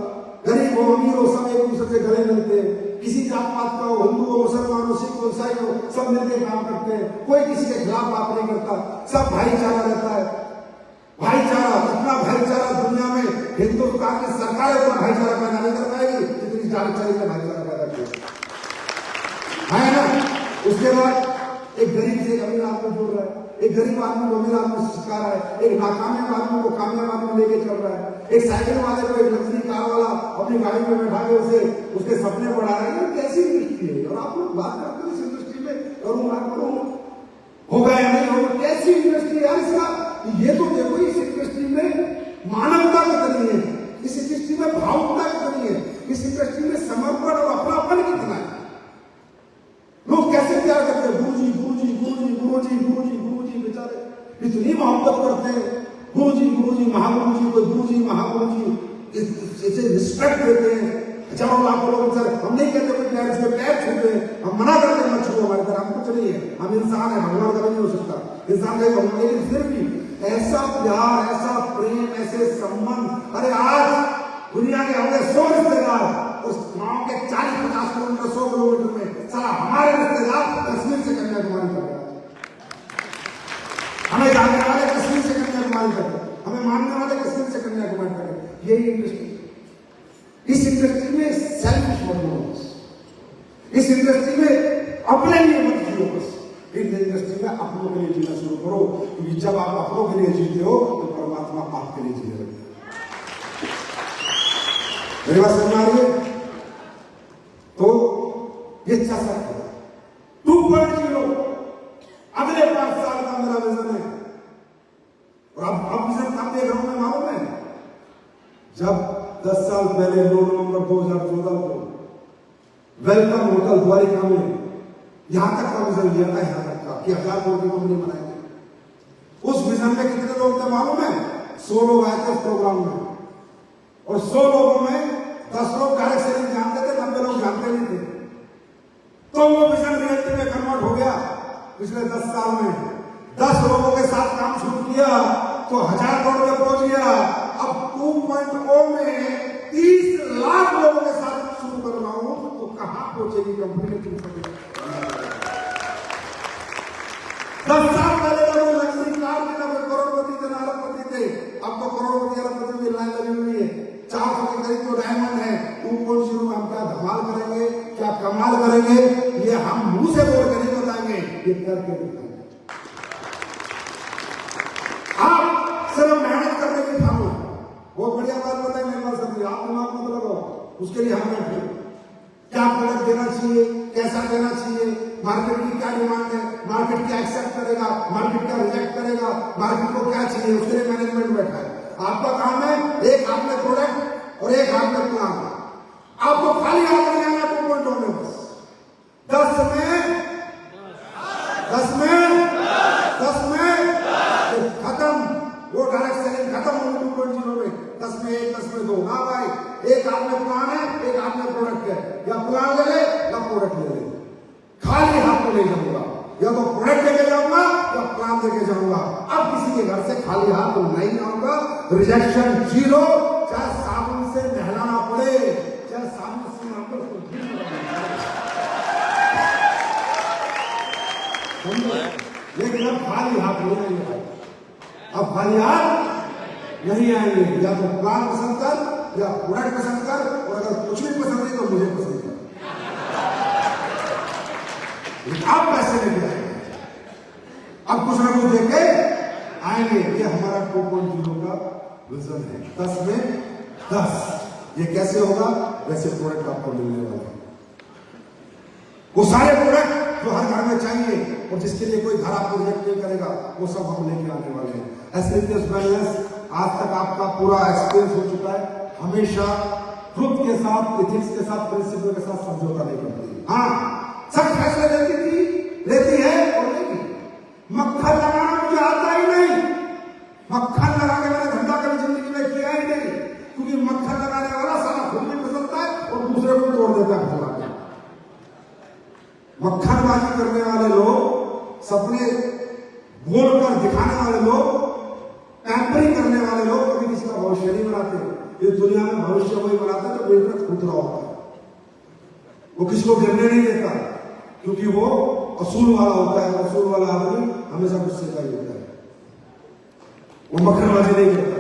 गरीब हो अमीर हो सब एक दूसरे से गले मिलते हैं, किसी जात पात का हो, हिंदू हो, मुसलमान हो, सिख हो, ईसाई हो, सब मिलकर काम करते हैं, कोई किसी के खिलाफ बात नहीं करता, सब भाईचारा रहता है। भाईचारा, इतना भाईचारा दुनिया में हिंदुस्तान की सरकार इतना भाईचारा पैदा नहीं कर पाएगी जितनी चारचारी का भाईचारा पैदा किया है ना। उसके बाद एक गरीब से एक अमीर आदमी जुड़ रहा है, एक गरीब आदमी को अमीर आदमी सिखा रहा है, एक नाकामयाब आदमी को कामयाब आदमी लेके चल रहा है, एक साइकिल वाले को एक लग्जरी कार वाला अपनी गाड़ी में बैठा के उसे उसके सपने बढ़ा रहा है। कैसी इंडस्ट्री है, और आप लोग बात करते हो इस इंडस्ट्री में करूँ ना करूँ, होगा या नहीं होगा, कैसी इंडस्ट्री है इसका। ये तो देखो इस इंडस्ट्री में मानवता कितनी है, इस इंडस्ट्री में भावुकता कितनी है, इस इंडस्ट्री में समर्पण और अपनापन कितना है। लोग कैसे प्यार करते हैं, गुरुजी गुरुजी गुरुजी गुरुजी गुरुजी गुरुजी, बेचारे इतनी मोहब्बत करते हैं, गुरुजी गुरुजी महागुरुजी, कोई गुरुजी महागुरुजी, इसे रिस्पेक्ट देते हैं। हजारों लाखों लोग सर, हम नहीं कहते कोई पैर से पैर छूते, हम मना करते हैं मत छुओ, हमारे तरह हम कुछ नहीं है, हम इंसान है, भगवान का नहीं हो सकता, इंसान का भगवान, लेकिन फिर भी ऐसा प्यार, ऐसा प्रेम, ऐसे संबंध। अरे आज दुनिया के होंगे 100 रिश्तेदार, उस गांव के 40-50 किलोमीटर 100 किलोमीटर में सारा हमारे रिश्तेदार कश्मीर से कन्याकुमारी कर रहे हैं। हमें जानने वाले कश्मीर से कन्याकुमारी कर रहे हैं, हमें मानने वाले कश्मीर से कन्याकुमारी कर रहे हैं। यही इंडस्ट्री, इस इंडस्ट्री में सेल्फिश मत हो, इस इंडस्ट्री में अपने लिए मत जियो, बस इस इंडस्ट्री में अपनों के लिए जीना शुरू करो, क्योंकि जब आप अपनों के लिए जीते हो तो परमात्मा आपके लिए जी रहे हैं। मेरी बात समझ आ रही है? तो ये अच्छा सच है। 2.0 अगले 5 साल का मेरा विजन है। और अब विजन कब देख रहा हूं मैं, मालूम है? जब 10 साल पहले 9 नवंबर 2014 को वेलकम होटल द्वारिका में यहां तक का विजन दिया था, यहां तक का कि 1000 करोड़ की कंपनी बनाएंगे। उस विजन में कितने लोग थे मालूम है? 100 लोग आए थे प्रोग्राम में, और 100 लोगों में 10 लोग डायरेक्ट सेलिंग जानते थे, 90 लोग जानते नहीं थे। तो वो विजन रियलिटी में कन्वर्ट हो गया पिछले 10 साल में। 10 लोगों के साथ काम शुरू किया तो 1000 करोड़ में पहुंच गया। अब 2.0 में 30 लाख लोगों के साथ शुरू कर रहा हूं, तो कहां पहुंचेगी कंपनी में? 10 साल पहले लोग लग्जरी कार में ना करोड़पति थे ना अरबपति थे, अब तो करोड़पति अरबपति की लाइन लगी हुई है। 400 के करीब तो डायमंड है। 2.0 में हम क्या धमाल करेंगे, क्या कमाल करेंगे, ये हम मुंह से बोल कर नहीं बताएंगे, ये करके दिखाएंगे। आप सिर्फ मेहनत करने की ठानो, बहुत बढ़िया बात बताई मेरे पास, आप दिमाग मत लगाओ, उसके लिए हम बैठे। क्या प्रोडक्ट देना चाहिए, कैसा देना चाहिए, मार्केट की क्या डिमांड है, मार्केट क्या एक्सेप्ट करेगा, मार्केट क्या रिजेक्ट करेगा, मार्केट को क्या चाहिए, उसके लिए मैनेजमेंट बैठा है। आपका काम है एक हाथ में प्रोडक्ट और एक हाथ में प्लान। आपको खाली हाथ में आना 2.0 में, बस 10 में खत्म, वो डायरेक्ट सेलिंग खत्म होगी 2.0 में। 10 में 1, 10 में 2। हाँ भाई, एक हाथ में प्लान है, एक हाथ में प्रोडक्ट है, या प्लान ले ले या प्रोडक्ट ले ले। खाली हाथ में ले जाऊंगा, या तो प्रोडक्ट लेके जाऊंगा या प्लान लेके जाऊंगा। अब किसी के घर से खाली हाथ तो नहीं जाऊंगा। रिजेक्शन 0, चाहे साबुन से नहलाना पड़े, चाहे साबुन से लेकिन अब खाली हाथ नहीं आएंगे, अब खाली हाथ नहीं आएंगे। या तो प्लान पसंद कर या प्रोडक्ट पसंद कर, और अगर कुछ भी पसंद नहीं तो मुझे पसंद कर। आप पैसे लेके आएंगे, अब कुछ ना कुछ देके आएंगे। ये हमारा 2.0 का विजन है। 10 में 10। ये कैसे होगा? वैसे प्रोडक्ट आपको मिलने वाले हैं, वो सारे प्रोडक्ट जो हर घर में चाहिए और जिसके लिए कोई घर आपको रिजेक्ट नहीं करेगा, वो सब हम लेके आने वाले हैं। एसएलटीएस बैलेंस आज तक आपका पूरा एक्सपीरियंस हो चुका है। हमेशा ट्रुथ के साथ, एथिक्स के साथ, प्रिंसिपल के साथ समझौता नहीं करती। हाँ, सब फैसले लेती है और लेगी। मक्खन लगाना मुझे आता ही नहीं, मक्खन लगा के मैंने धंधा कभी जिंदगी में किया ही नहीं, क्योंकि मक्खन लगाने वाला सारा खुद भी फंसता है और दूसरे को तोड़ देता है। मक्खनबाजी करने वाले लोग, सपने बोलकर दिखाने वाले लोग, पैम्परिंग करने वाले लोग कभी किसी का भविष्य नहीं बनाते। इस दुनिया में भविष्य वही बनाता है जो बेहतर खुद रहा होता है। वो किसी को गिरने नहीं देता, क्योंकि वो असूल वाला होता है। असूल वाला आदमी हमेशा गुस्से का ही होता है, वो मक्खनबाजी नहीं करता,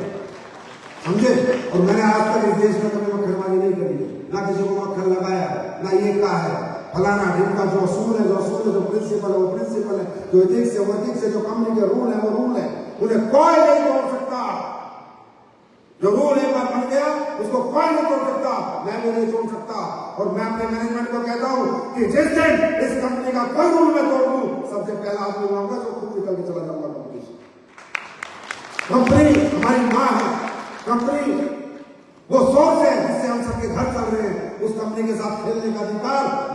समझे? और मैंने आज तक इस देश में कभी मक्खनबाजी नहीं करी, ना किसी को मक्खन लगाया, ना ये कहा है फलाना ढिमका। जो असूल है, जो प्रिंसिपल है वो प्रिंसिपल है, जो एथिक्स है वो एथिक्स है, जो कंपनी के रूल है वो रूल है, उन्हें कोई नहीं तोड़ सकता। जो रूल एक बार बन गया उसको कोई नहीं तोड़ सकता, मैं भी नहीं तोड़ सकता। और मैं अपने मैनेजमेंट को कहता हूं कि जिस दिन इस कंपनी का कोई रूल मैं तोड़ दूं, सबसे पहला आदमी होगा जो खुद निकल के चला जाऊंगा कंपनी से। कंपनी हमारी मां है, कंपनी वो सोर्स है जिससे हम सबके घर चल रहे हैं।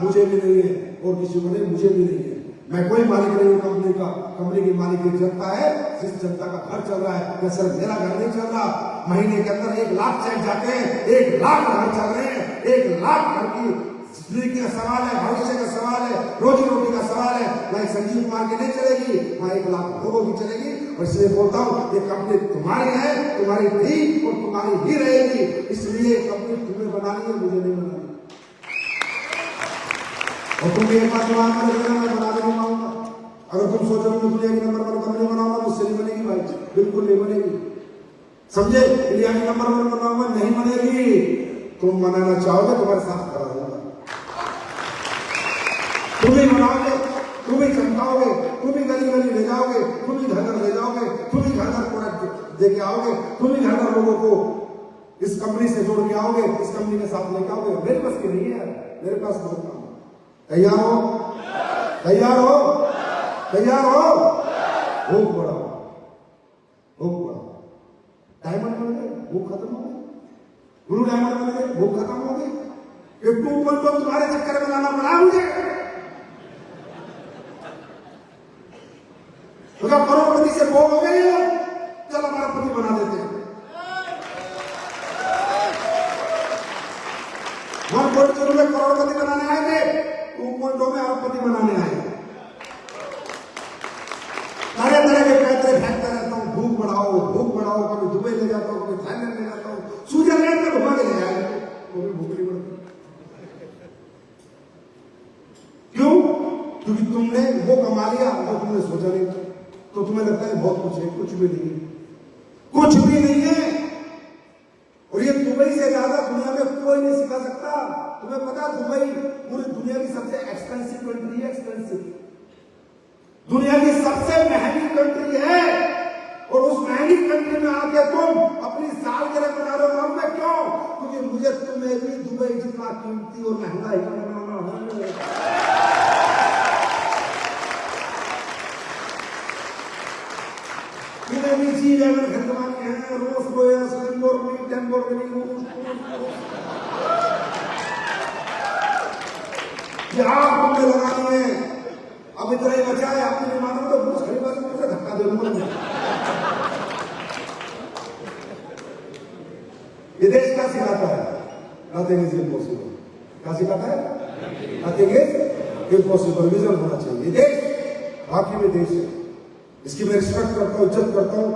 मुझे भी नहीं है और किसी को नहीं, मुझे भी नहीं है। मैं कोई मालिक नहीं हूँ कंपनी का। कंपनी की मालिक एक जनता है, जिस जनता का घर चल रहा है। सिर्फ मेरा घर नहीं चल रहा, महीने के अंदर 1 लाख चेक जाते हैं, 1 लाख घर चल रहे हैं, 1 लाख घर की जिंदगी का सवाल है, भविष्य का सवाल है, रोजी रोटी का सवाल है। वहाँ संजीव कुमार की नहीं चलेगी, वहाँ 1 लाख लोगों की चलेगी। और इसलिए बोलता हूँ ये कंपनी तुम्हारी है, तुम्हारी थी और तुम्हारी ही रहेगी। इसलिए कंपनी तुम्हें बनानी है, मुझे नहीं बनानी। और तुम एक बात दिमाग में रखना, मैं बना नहीं पाऊंगा। अगर तुम सोचो मैं दुनिया की नंबर 1 कंपनी बनाऊंगा, मुझसे नहीं बनेगी भाई, बिल्कुल नहीं बनेगी। समझे? इंडिया की नंबर 1 बनाऊंगा, नहीं बनेगी। तुम बनाना चाहोगे, तुम्हारे साथ खड़ा होगा, तुम ही बनाओगे, तुम ही चमकाओगे, तुम ही गली गली ले जाओगे, तुम ही घर घर ले जाओगे, तुम ही घर घर प्रोडक्ट दे के आओगे, तुम ही घर घर लोगों को इस कंपनी से जोड़ के आओगे, इस कंपनी के साथ लेके आओगे। मेरे पास की नहीं है, मेरे पास बहुत काम है। तैयार हो? तैयार हो? तैयार हो? भूख बढ़ाओ, भूख बढ़ाओ। डायमंड बन गए, भूख खत्म हो गई। ब्लू डायमंड बन गए, भूख खत्म हो गई। ये 2.0 तुम्हारे चक्कर में लाना पड़ा मुझे। करोड़पति से भोग हो गए, चलो हमारा पति बना देते हैं। 1.0 में करोड़पति बनाने आए थे, 2.0 में अरबपति बनाने आए। तरह तरह के पैसे फेंकता रहता हूँ, भूख बढ़ाओ, भूख बढ़ाओ। कभी दुबई ले जाता हूँ, कभी थाईलैंड ले जाता हूँ, स्विट्जरलैंड में घुमा के ले आए, वो भी भूख नहीं बढ़ती। क्यों? क्योंकि तुमने वो कमा लिया जो तुमने सोचा नहीं था। तो तुम्हें लगता है बहुत कुछ है, कुछ भी नहीं है, कुछ भी नहीं है। और ये दुबई से ज्यादा दुनिया में कोई नहीं सिखा सकता। तुम्हें पता दुबई पूरी दुनिया की सबसे एक्सपेंसिव कंट्री है, एक्सपेंसिव, दुनिया की सबसे महंगी कंट्री है। और उस महंगी कंट्री में आके तुम अपनी सालगिरह मना रहे हो। मालूम है क्यों? क्योंकि मुझे तुम्हें भी दुबई जितना कीमती और महंगा ही बनाना है। जी लेवल खरीदवानी है, रोल्स रॉयस, लैम्बोर्गिनी, ये आप तुमने लगानी है। अब इतना ही बचा है, आपने नहीं माना तो बुर्ज खलीफा से मुझे धक्का दे दूंगा। ये देश क्या सिखाता है? Nothing is impossible. क्या सिखाता है? Nothing is impossible. विजन होना चाहिए। ये देश बाकी में देश है, इसकी मैं रिस्पेक्ट करता हूँ, इज्जत करता हूँ,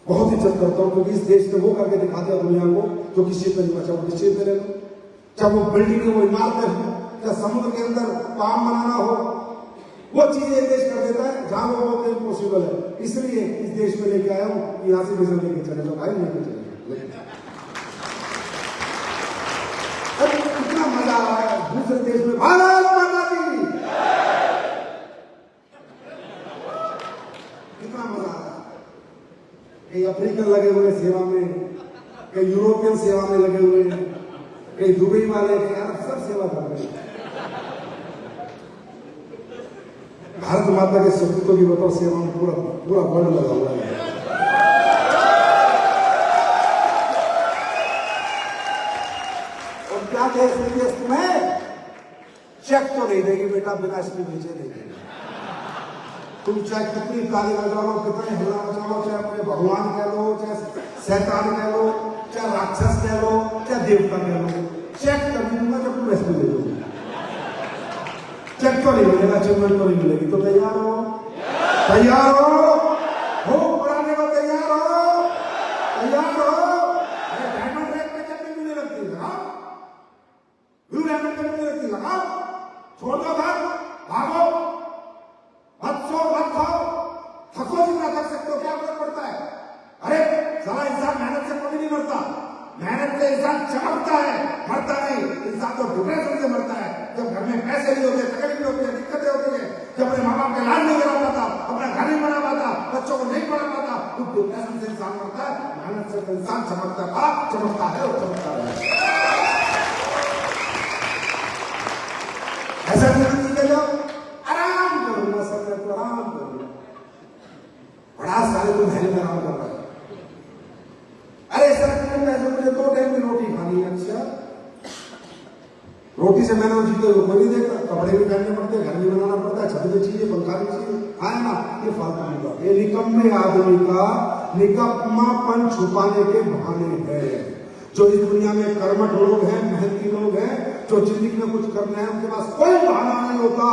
बहुत इज्जत करता हूँ। क्योंकि इस देश ने वो करके दिखा दिया दुनिया को जो किसी पे नहीं बचा। वो किसी पे ले लो, चाहे वो बिल्डिंग हो, वो इमारतें हो, या समुद्र के अंदर काम बनाना हो, वो चीजें ये देश कर देता है जहां लोगों को इम्पॉसिबल है। इसलिए इस देश में लेके आया हूँ कि यहाँ से विजन लेके चले जाओ भाई, लेके चले जाओ। कितना मजा आ रहा है दूसरे देश में। भारत माता की, कितना मजा आ रहा है। कई अफ्रीकन लगे हुए सेवा में, कई यूरोपियन सेवा में लगे हुए हैं, कई दुबई वाले, कई अरब, सब सेवा कर रहे हैं। भारत माता के सपूतों की बताओ सेवा में पूरा पूरा वर्ल्ड लगा हुआ है। और क्या देश विदेश तुम्हें चेक तो नहीं देगी बेटा, बिना इसमें भेजे नहीं देगी। तुम चाहे कितनी ताली बजा लो, कितने हल्ला बजा लो, चाहे अपने भगवान कह लो, चाहे शैतान कह लो, चाहे राक्षस कह लो, चाहे देवता कह लो, चेक कर दूंगा जब तुम इसमें दे दोगे। चेक तो नहीं मिलेगा, अचीवमेंट तो नहीं मिलेगी। तो तैयार हो? तैयार हो? भूख बढ़ाने को तैयार हो? तैयार हो? अरे डायमंड रेट पे चलने क्यों नहीं लगती? लगाओ। ब्लू डायमंड पे नहीं लगती? लगाओ। छोड़ दो घर, भागो, मत सो, मत खाओ, थको जितना थक सकते हो, क्या फर्क पड़ता है? अरे सारा इंसान मेहनत से कभी नहीं मरता। मेहनत से इंसान चमकता है, मरता नहीं। इंसान तो डिप्रेशन से मरता है जब घर में पैसे नहीं होते, तकलीफ होती है, दिक्कतें होती है, जब अपने माँ बाप का इलाज नहीं करा पाता, अपना घर नहीं बना पाता, बच्चों को नहीं पढ़ा पाता, तो डिप्रेशन से इंसान मरता है। मेहनत से इंसान चमकता था, चमकता है और चमकता है। ऐसा नहीं कर जाओ, आराम करूंगा सब, मैं तो आराम करूंगा। बड़ा सारे तुम महल में आराम कर रहे हो। अरे सर पैसे मुझे 2 टाइम की रोटी खानी है। अच्छा रोटी से मैंने जीते कोई नहीं देखता, कपड़े भी पहनने पड़ते हैं, घर भी बनाना पड़ता है, छत भी चाहिए, पंखा भी चाहिए, है ना। ये फालतू नहीं बात, ये निकम्मे आदमी का निकम्मापन छुपाने के बहाने है। जो इस दुनिया में कर्मठ लोग हैं, मेहनती लोग हैं, जो जिंदगी में कुछ करना है, उनके पास कोई बहाना नहीं होता,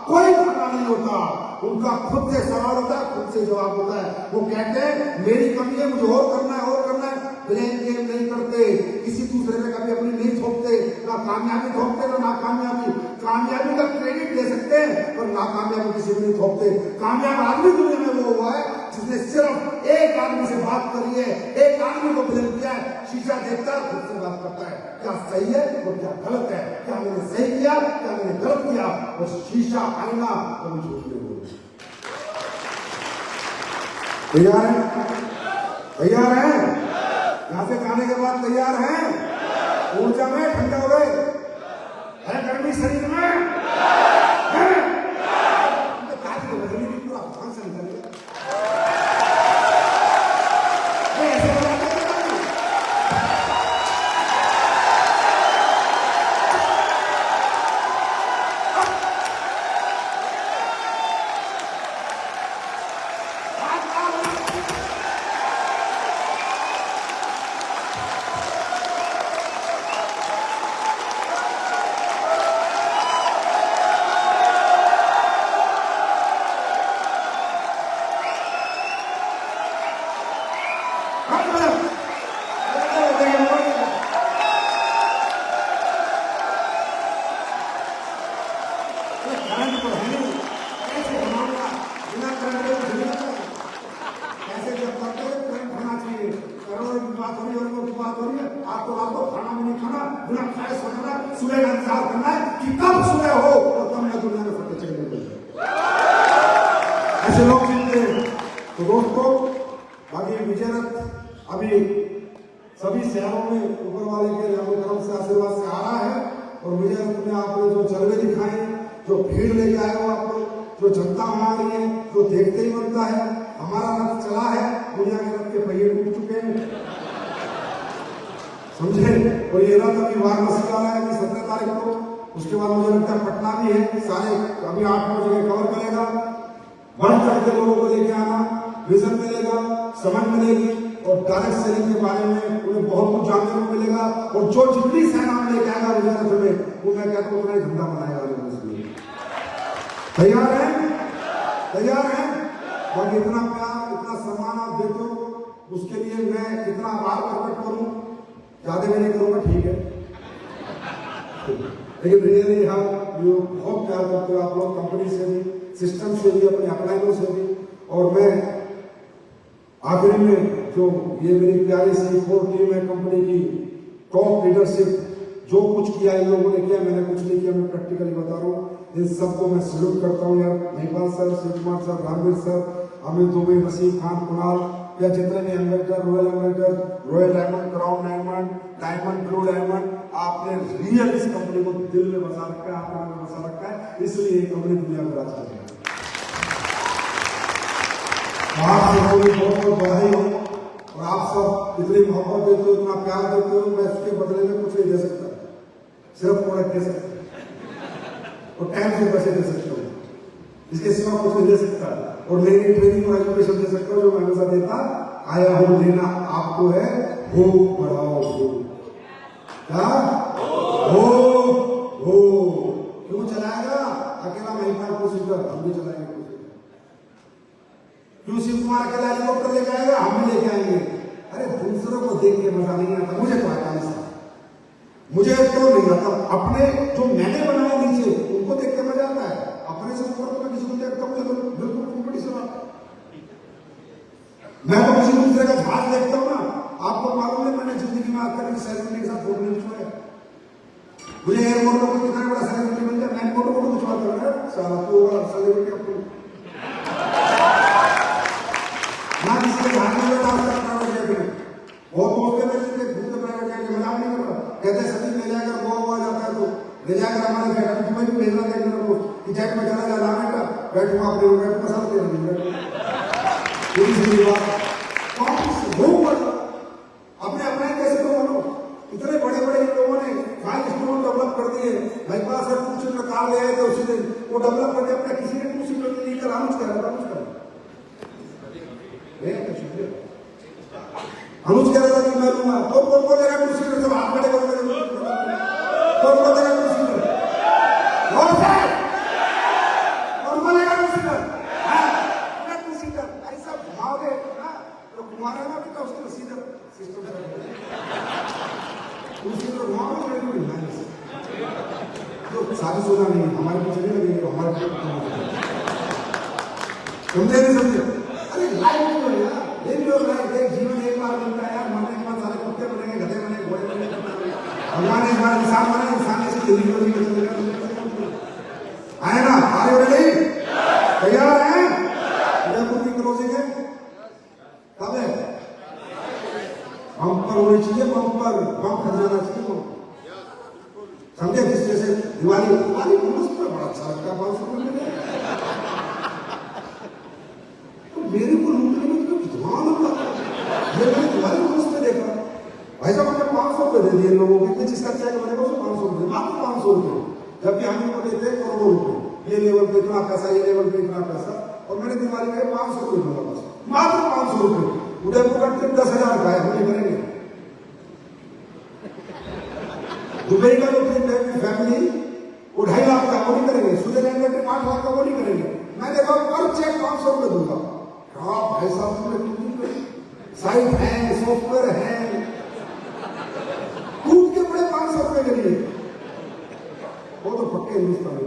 कोई बहाना नहीं होता। उनका खुद से सवाल होता है, खुद से जवाब होता है। वो कहते हैं मेरी कमी है, मुझे और करना है, और करना है। ब्लेम गेम नहीं करते, किसी दूसरे में कभी अपनी नहीं थोपते, ना कामयाबी थोपते ना नाकामयाबी। कामयाबी का क्रेडिट ले सकते हैं पर नाकामयाबी किसी को नहीं थोपते। कामयाब आदमी दुनिया में वो हुआ है जिसने सिर्फ एक आदमी से बात करी है, एक आदमी को ब्लेम किया है। शीशा देखता है, खुद से बात करता है, क्या सही है और क्या गलत है, क्या मैंने सही किया, क्या मैंने गलत किया। और शीशा आईना कभी झूठ नहीं बोलते। तैयार है? तैयार है? यहां से जाने के बाद तैयार हैं? ऊर्जा में ठंडा हो गए? है गर्मी शरीर में? है? तो काफी तो बदली की पूरा अफगान से निकल गया। ऐसे आपको खाना भी नहीं खाना, बिना खाए सोना, सुबह का इंतजार करना है कि कब सुबह हो और कब मैं दुनिया में फटे चलने लगे। ऐसे लोग मिलते हैं। तो दोस्तों, बाकी विजय रथ अभी सभी शहरों में ऊपर वाले के तरफ से आशीर्वाद से आ रहा है। और विजय रथ में आपने जो जलवे दिखाए, जो भीड़ लेके आए हो आप लोग, जो जनता आ रही है, जो देखते ही बनता है। हमारा रथ चला है, दुनिया के रथ के पहिए टूट चुके हैं, समझे। और ये रथ अभी वाराणसी वाला है, 17 तारीख को। उसके बाद मुझे लगता है पटना भी है। सारे अभी 8-9 जगह कवर करेगा। बढ़ चढ़ के लोगों को लेके आना, विजन मिलेगा, समझ मिलेगी और डायरेक्ट सेलिंग के बारे में उन्हें बहुत कुछ जानने को मिलेगा। और जो जितनी सेना में लेके आएगा विजय रथ में, वो मैं कहता हूँ उन्हें धंधा बनाएगा लोगों से। तैयार है? तैयार है? बाकी इतना प्यार, इतना सम्मान आप देते हो, उसके लिए मैं कितना आभार प्रकट करूं, ज्यादा मैं नहीं करूंगा, ठीक है। लेकिन रियली हम बहुत प्यार करते हो आप लोग, कंपनी से भी, सिस्टम से भी, अपने अपलाइनों से भी। और मैं आखिरी में जो ये मेरी प्यारी सी कोर टीम है कंपनी की, टॉप लीडरशिप, जो कुछ किया इन लोगों ने किया, मैंने कुछ नहीं किया, मैं प्रैक्टिकली बता रहा हूँ। इन सबको मैं सैल्यूट करता हूँ यार। Mahipal sir, Shiv Kumar sir, Ramveer sir, Amit Dubey, Naseem Khan, Kunal, या जितने भी ambassador, royal ambassador, royal diamond, crown diamond, diamond, blue diamond, आपने रियल इस कंपनी को दिल में बसा रखा है, आत्मा में बसा रखा है। इसलिए ये कंपनी दुनिया में राज कर रही है। आप सबको भी बहुत बहुत बधाई हो। और आप सब इतनी मोहब्बत देते हो, इतना प्यार देते हो, मैं उसके बदले में कुछ नहीं दे सकता, सिर्फ प्रोडक्ट दे सकता और टाइम से पैसे दे सकता हूँ। इसके सिवा कुछ नहीं दे सकता। और नई नई ट्रेनिंग और एजुकेशन दे सकता हूँ, जो मैं हमेशा देता आया हूँ। देना आपको है, भूख बढ़ाओ भूख। क्या हो क्यों चलाएगा अकेला महिपाल को सीकर, हम भी चलाएंगे। क्यों शिव कुमार अकेला हेलीकॉप्टर लेके आएगा, हम भी लेके आएंगे। अरे दूसरों को देख के मजा नहीं आता, मुझे तो आता नहीं, मुझे तो नहीं आता। अपने जो मैंने बनाए नीचे उनको देख के मजा आता है। अपने से ऊपर तो मैं किसी को देखता हूँ, बिल्कुल कॉम्पिटिशन आता। मैं तो किसी दूसरे का जहाज देखता हूँ ना, आपको मालूम है मैंने जिंदगी में आज तक सेलिब्रिटी के साथ फोटो नहीं खिंचवाया। मुझे एयरपोर्ट पर कितना बड़ा सेलिब्रिटी मिल जाए, मैं फोटो खिंचवाता हूँ। साला तो सेलिब्रिटी अपनी ना किसी के जहाज में बैठा प्राइवेट जेट में। बहुत मौके में घूमते प्राइवेट जेट में, मजाक नहीं कर रहा। कहते सभी ले जाकर गोवा जाता है तो ले जाकर हमारे जेट में, तुम्हें भी भेजना था मेरे को कि जेट में चला जा, लाने का बैठूंगा अपने बैठ में सब अपने अपने कैसे तो बनो। इतने बड़े बड़े लोगों ने 5 स्टोर डेवलप कर दिए, सोचना नहीं, हमारे पीछे नहीं लगेंगे, हमारे समझे नहीं समझे? अरे लाइफ जो है यार, लिव योर लाइफ, एक जीवन एक बार मिलता है यार, मरने के बाद सारे कुत्ते बनेंगे, गधे बनेंगे, घोड़े बनेंगे, भगवान एक बार इंसान बना, इंसान ऐसी जिंदगी में चलेगा, आए ना? आए हो नहीं? तैयार हैं? उदयपुर की क्लोजिंग है कब है? बम्पर होनी चाहिए, बम्पर बम फट जाना चाहिए, समझे? किस जैसे दिवाली बोनस में बड़ा अच्छा लगता है, 500 रुपये तो मेरे को लूटने में तो कितना लगता है। ये मैंने दिवाली बोनस में देखा, भाई साहब हमने 500 रुपये दे दिए लोगों को, जिसका चेक बनेगा उसको 500 रुपये, मात्र 500 रुपये, जबकि हम को देते हैं करोड़ों रुपये, ये लेवल पे इतना पैसा, ये लेवल पे इतना पैसा, और मैंने दिवाली में 500 रुपये दूंगा बस, मात्र 500 रुपये। उदयपुर का ट्रिप 10,000 का है, हम नहीं करेंगे। दुबई का जो ट्रिप है फैमिली वो 2.5 लाख का, वो नहीं करेंगे। स्विट्जरलैंड का ट्रिप 8 लाख का, वो नहीं करेंगे। मैं देखा पर चेक 500 रुपये दूंगा। हाँ भाई साहब, साइट है, सॉफ्टवेयर है, कूद के पड़े 500 रुपये के लिए, वो तो पक्के हिंदुस्तान में।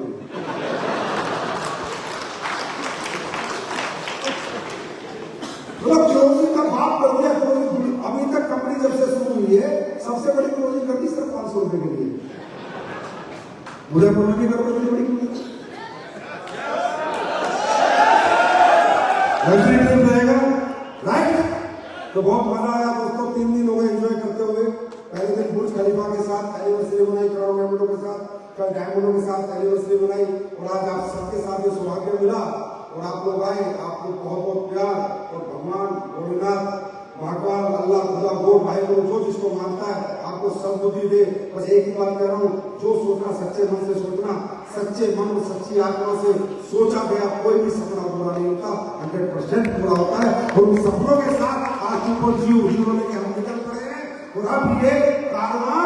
क्लोजिंग का बात कर दिया, क्लोजिंग अभी तक कंपनी जब से शुरू हुई है सबसे बड़ी क्लोजिंग कर दी सिर्फ 500 रुपये के लिए। उदयपुर में भी कर बड़ी क्लोजिंग रहेगा, राइट? तो बहुत मजा आया दोस्तों, 3 दिन हो गए एंजॉय करते हुए। पहले दिन बुर्ज खलीफा के साथ एनिवर्सरी बनाई, करोड़ डायमंडों के साथ, कल डायमंडों के साथ एनिवर्सरी बनाई, और आज आप सबके साथ ये सौभाग्य मिला, और आप लोग आए, आपको बहुत बहुत प्यार, और भगवान भोलेनाथ, महाकाल, अल्लाह, खुदा, गॉड, भाई को जो जिसको मानता है आपको सब बुद्धि दे। बस एक ही बात कह रहा हूँ, जो सोचना सच्चे मन से सोचना, सच्चे मन और सच्ची आत्मा से सोचा गया कोई भी सपना पूरा नहीं होता, 100% पूरा होता है। और उन सपनों के साथ आज को जीरो लेके हम निकल पड़े हैं, और अब ये कारवां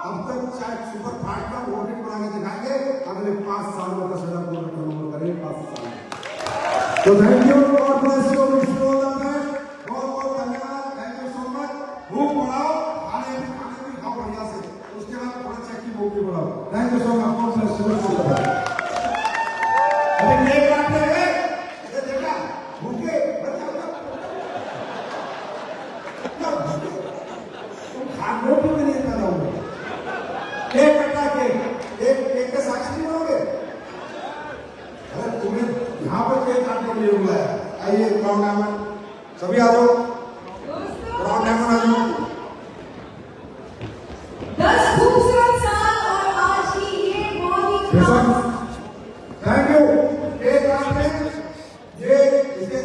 अब तक चाहे सुपर फास्ट का ऑडिट बना के दिखाएंगे, अगले 5 साल में 10,000 करोड़ टर्नओवर करेंगे, 5 साल में। तो thank you, God bless you, wish you all the best, बहुत बहुत धन्यवाद, थैंक यू सो मच। भूख बढ़ाओ, खाने भी खाओ बढ़िया से, उसके बाद थोड़ा चेक की भूख भी बढ़ाओ। Thank you so much, God bless you. अभी केक काटते हैं, ये देखा भूखे तुम खाने भी नहीं कर रहे, केक कटा के केक के साक्षी बनोगे। अरे तुम्हें यहाँ पर केक काटने के लिए बुलाया, आइए क्राउन डायमंड, सभी आ जाओ, क्राउन डायमंड आ जाओ। 10 खूबसूरत साल और आज की ये बहुत ही थैंक यू। केक काटने ये इसके